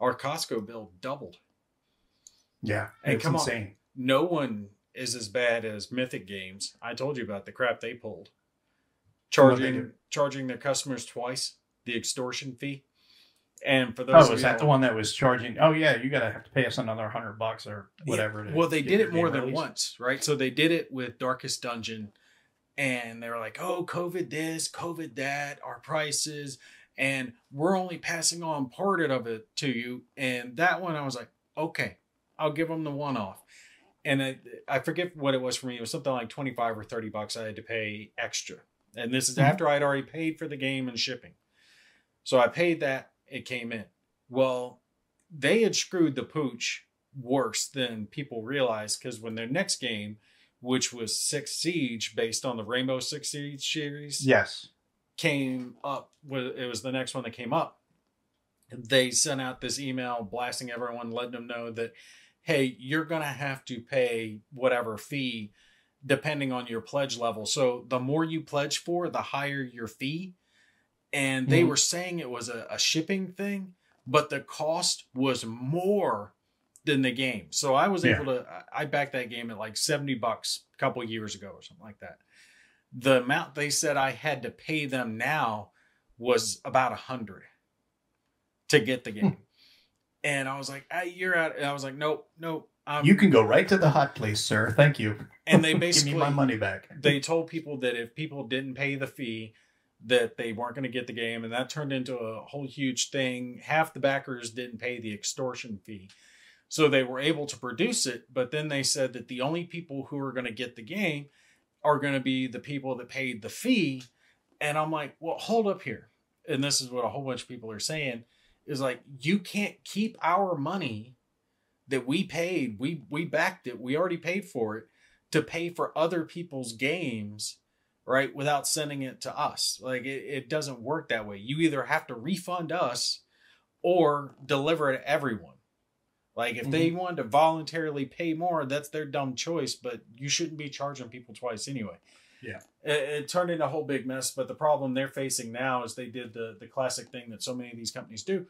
Our Costco bill doubled. Yeah, and it's come insane. On, no one is as bad as Mythic Games. I told you about the crap they pulled. Charging their customers twice the extortion fee. And for those, is that the one that was charging? Oh yeah, you have to pay us another $100 or whatever. Yeah. Well, they did it more than once, right? So they did it with Darkest Dungeon, and they were like, "Oh, COVID this, COVID that, our prices, and we're only passing on part of it to you." And that one, I was like, "Okay, I'll give them the one-off." And I forget what it was for me. It was something like $25 or $30 I had to pay extra, and this is after I'd already paid for the game and shipping. So I paid that. It came in. Well, they had screwed the pooch worse than people realize, because when their next game, which was Six Siege, based on the Rainbow Six Siege series, Yes, came up, it was the next one that came up. They sent out this email blasting everyone, letting them know that, hey, you're going to have to pay whatever fee depending on your pledge level. So the more you pledge for, the higher your fee. And they were saying it was a shipping thing, but the cost was more than the game. So I was able to, I backed that game at like $70 a couple of years ago or something like that. The amount they said I had to pay them now was about $100 to get the game. And I was like, you're out. And I was like, nope. You can go right to the hot place, sir. Thank you. And they basically give me my money back. They told people that if people didn't pay the fee, that they weren't going to get the game. And that turned into a whole huge thing. Half the backers didn't pay the extortion fee. So they were able to produce it. But then they said that the only people who are going to get the game are going to be the people that paid the fee. And I'm like, well, hold up here. And this is what a whole bunch of people are saying, is like, you can't keep our money that we paid. We backed it. We already paid for it to pay for other people's games, right? Without sending it to us. Like, it doesn't work that way. You either have to refund us or deliver it to everyone. Like, if they wanted to voluntarily pay more, that's their dumb choice, but you shouldn't be charging people twice anyway. Yeah. It turned into a whole big mess, but the problem they're facing now is they did the classic thing that so many of these companies do,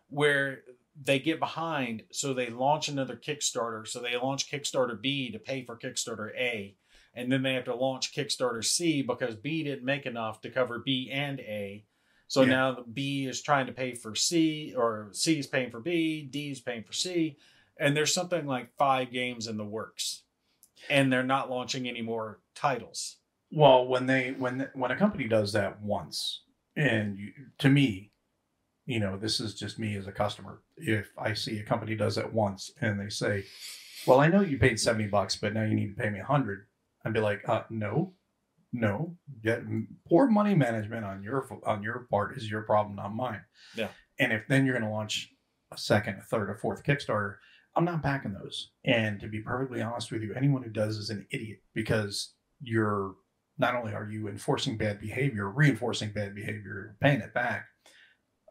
where they get behind, so they launch another Kickstarter. So they launch Kickstarter B to pay for Kickstarter A, and then they have to launch Kickstarter C because B didn't make enough to cover B and A. So now the B is trying to pay for C, or C is paying for B, D is paying for C, and there's something like 5 games in the works, and they're not launching any more titles. Well, when a company does that once, and to me, this is just me as a customer. If I see a company does that once and they say, well, I know you paid $70, but now you need to pay me $100. I'd be like, no. Poor money management on your part is your problem, not mine. Yeah. And if then you're going to launch a second, a third, a fourth Kickstarter, I'm not backing those. And to be perfectly honest with you, anyone who does is an idiot, because you're not only are you enforcing bad behavior, reinforcing bad behavior, paying it back,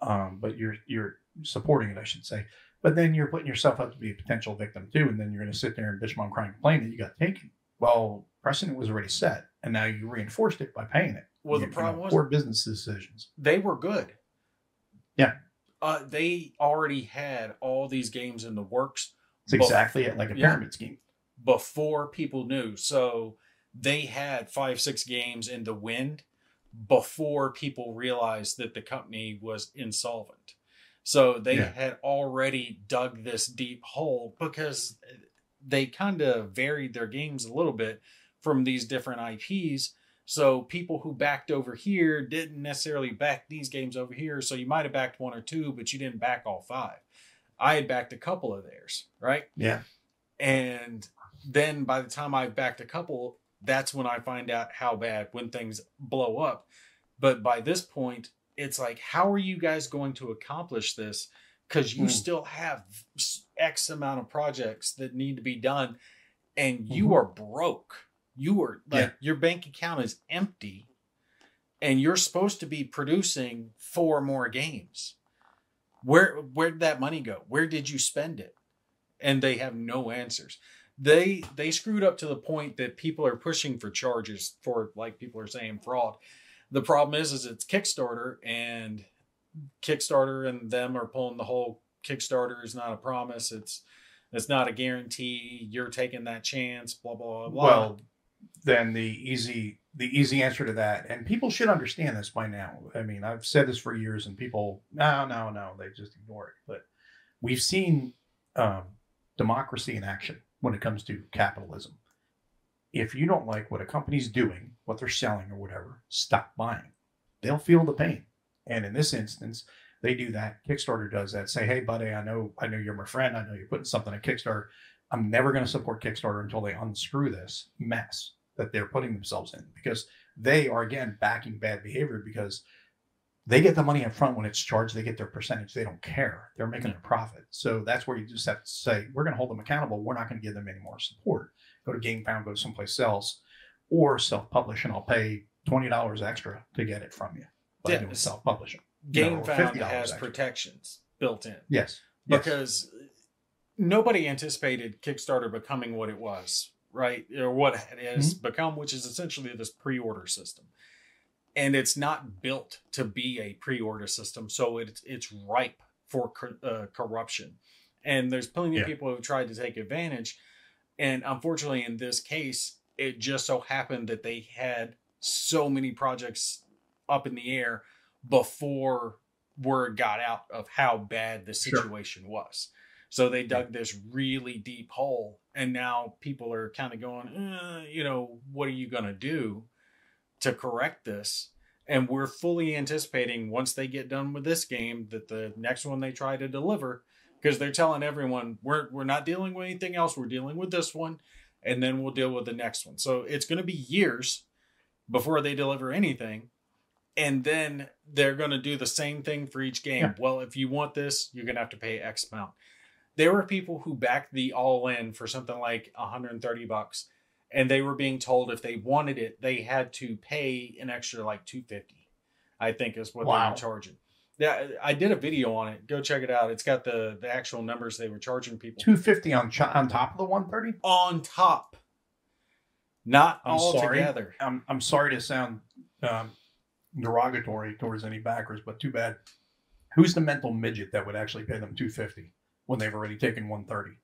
but you're supporting it, I should say. But then you're putting yourself up to be a potential victim too, and then you're going to sit there and bitch, mom, cry, and complain that you got taken. Well, precedent was already set, and now you reinforced it by paying it. Well, the problem was poor business decisions. They were good. Yeah. They already had all these games in the works. It's exactly like a pyramid scheme. Before people knew. So they had 5-6 games in the wind before people realized that the company was insolvent. So they had already dug this deep hole, because they kind of varied their games a little bit from these different IPs. So people who backed over here didn't necessarily back these games over here. So you might have backed 1 or 2, but you didn't back all 5. I had backed a couple of theirs, right? Yeah. And then by the time I backed a couple, that's when I find out how bad, when things blow up. But by this point, it's like, how are you guys going to accomplish this? Because you still have X amount of projects that need to be done, and you are broke. You are like, your bank account is empty, and you're supposed to be producing 4 more games. Where'd that money go? Where did you spend it? And they have no answers. They screwed up to the point that people are pushing for charges for, like people are saying, fraud. The problem is it's Kickstarter, and Kickstarter and them are pulling the whole Kickstarter is not a promise. It's not a guarantee. You're taking that chance, blah, blah, blah. Well, then the easy answer to that, and people should understand this by now. I mean, I've said this for years, and people, no, they just ignore it. But we've seen democracy in action when it comes to capitalism. If you don't like what a company's doing, what they're selling or whatever, stop buying. They'll feel the pain. And in this instance, they do that. Kickstarter does that. Say, hey, buddy, I know you're my friend. I know you're putting something on Kickstarter. I'm never going to support Kickstarter until they unscrew this mess that they're putting themselves in, because they are, again, backing bad behavior, because they get the money up front when it's charged. They get their percentage. They don't care. They're making a profit. So that's where you just have to say, we're going to hold them accountable. We're not going to give them any more support. Go to GameFound, go someplace else, or self-publish, and I'll pay $20 extra to get it from you by doing self-publishing. GameFound has protections built in. Yes. Because nobody anticipated Kickstarter becoming what it was, right? Or what it has become, which is essentially this pre-order system. And it's not built to be a pre-order system, so it's ripe for corruption. And there's plenty of people who have tried to take advantage. And unfortunately, in this case, it just so happened that they had so many projects up in the air before word got out of how bad the situation was. So they dug this really deep hole, and now people are kind of going, what are you going to do to correct this? And we're fully anticipating once they get done with this game that the next one they try to deliver, because they're telling everyone we're not dealing with anything else, we're dealing with this one, and then we'll deal with the next one. So it's going to be years before they deliver anything, and then they're going to do the same thing for each game. Well, if you want this, you're going to have to pay X amount. There were people who backed the all-in for something like $130, and they were being told if they wanted it, they had to pay an extra like $250, I think is what they were charging. Yeah, I did a video on it. Go check it out. It's got the actual numbers they were charging people. $250 on top of the $130? On top. Not all together. I'm sorry to sound derogatory towards any backers, but too bad. Who's the mental midget that would actually pay them $250 when they've already taken $130?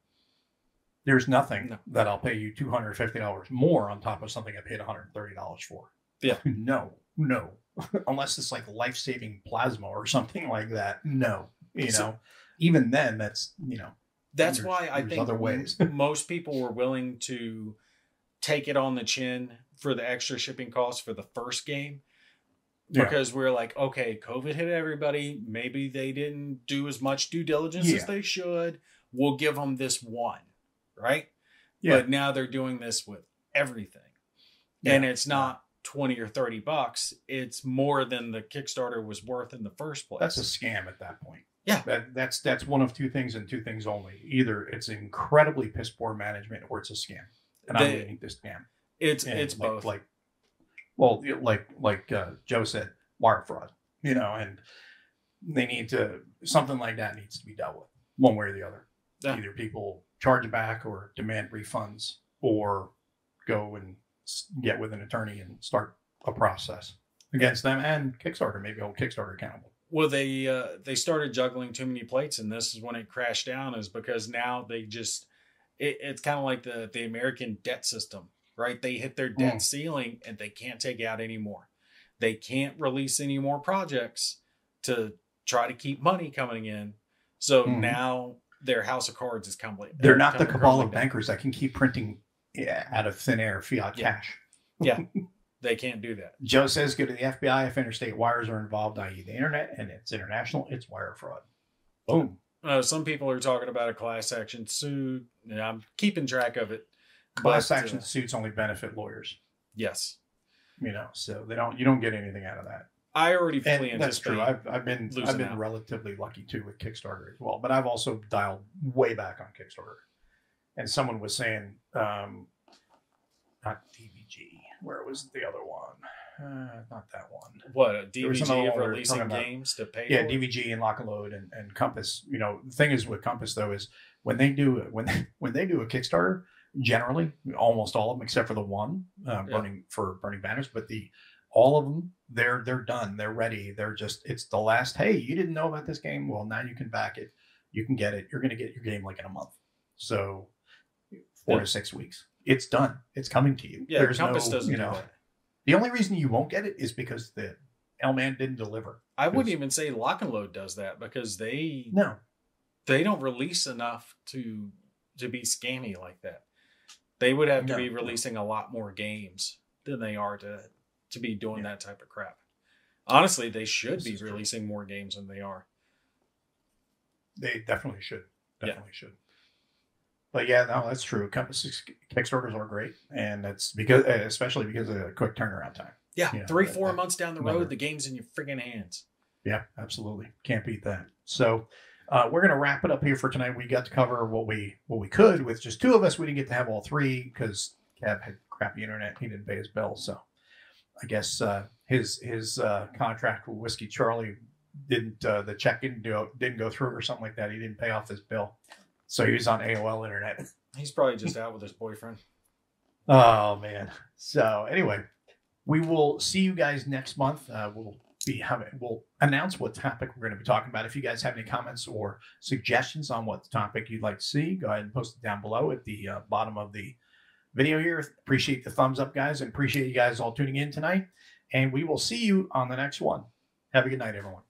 There's nothing that I'll pay you $250 more on top of something I paid $130 for. Yeah. No. Unless it's like life-saving plasma or something like that. No. Even then, that's why I think other ways. Most people were willing to take it on the chin for the extra shipping costs for the first game. Because we're like, okay, COVID hit everybody. Maybe they didn't do as much due diligence as they should. We'll give them this one, right? Yeah. But now they're doing this with everything. Yeah. And it's not $20 or $30. It's more than the Kickstarter was worth in the first place. That's a scam at that point. Yeah. That's one of two things and two things only. Either it's incredibly piss poor management or it's a scam. And I'm leading this scam. It's both. Like Joe said, wire fraud, and they need to, something like that needs to be dealt with one way or the other. Yeah. Either people charge back or demand refunds or go and get with an attorney and start a process against them and Kickstarter, maybe hold Kickstarter accountable. Well, they started juggling too many plates, and this is when it crashed down, is because now they just, it's kind of like the American debt system. Right? They hit their debt ceiling and they can't take out any more. They can't release any more projects to try to keep money coming in. So now their house of cards is complete. They're not the cabal of bankers that can keep printing out of thin air fiat cash. Yeah, they can't do that. Joe says, go to the FBI if interstate wires are involved, i.e. the internet, and it's international, it's wire fraud. Boom. Some people are talking about a class action suit. I'm keeping track of it. Class action suits only benefit lawyers. Yes. So you don't get anything out of that. I already fully anticipate. That's true. I've been relatively lucky too with Kickstarter as well, but I've also dialed way back on Kickstarter. And someone was saying, not DVG. Where was the other one? Not that one. What, a DVG of releasing games to pay? Yeah, DVG and Lock and Load and Compass. The thing is with Compass though is when they do a Kickstarter. Generally, almost all of them, except for the one burning banners, but all of them, they're done, they're ready. It's the last. Hey, you didn't know about this game? Well, now you can back it. You can get it. You're going to get your game like in a month. So 4 to 6 weeks. It's done. It's coming to you. Yeah, Compass doesn't do that. The only reason you won't get it is because the L-Man didn't deliver. I wouldn't even say Lock and Load does that because they don't release enough to be scammy like that. They would have to be releasing a lot more games than they are to be doing that type of crap. Honestly, they should be releasing more games than they are. They definitely should. Should. But yeah, no, that's true. Compass Kickstarters are great, and that's especially because of a quick turnaround time. Yeah, 3-4 months down the road, the game's in your friggin' hands. Yeah, absolutely. Can't beat that. So we're going to wrap it up here for tonight. We got to cover what we could with just two of us. We didn't get to have all three because Kev had crappy internet. He didn't pay his bill. So I guess his contract with Whiskey Charlie didn't the check didn't go through or something like that. He didn't pay off his bill. So he was on AOL internet. He's probably just out with his boyfriend. Oh, man. So anyway, we will see you guys next month. We'll announce what topic we're going to be talking about. If you guys have any comments or suggestions on what topic you'd like to see, go ahead and post it down below at the bottom of the video here. Appreciate the thumbs up, guys, and appreciate you guys all tuning in tonight. And we will see you on the next one. Have a good night, everyone.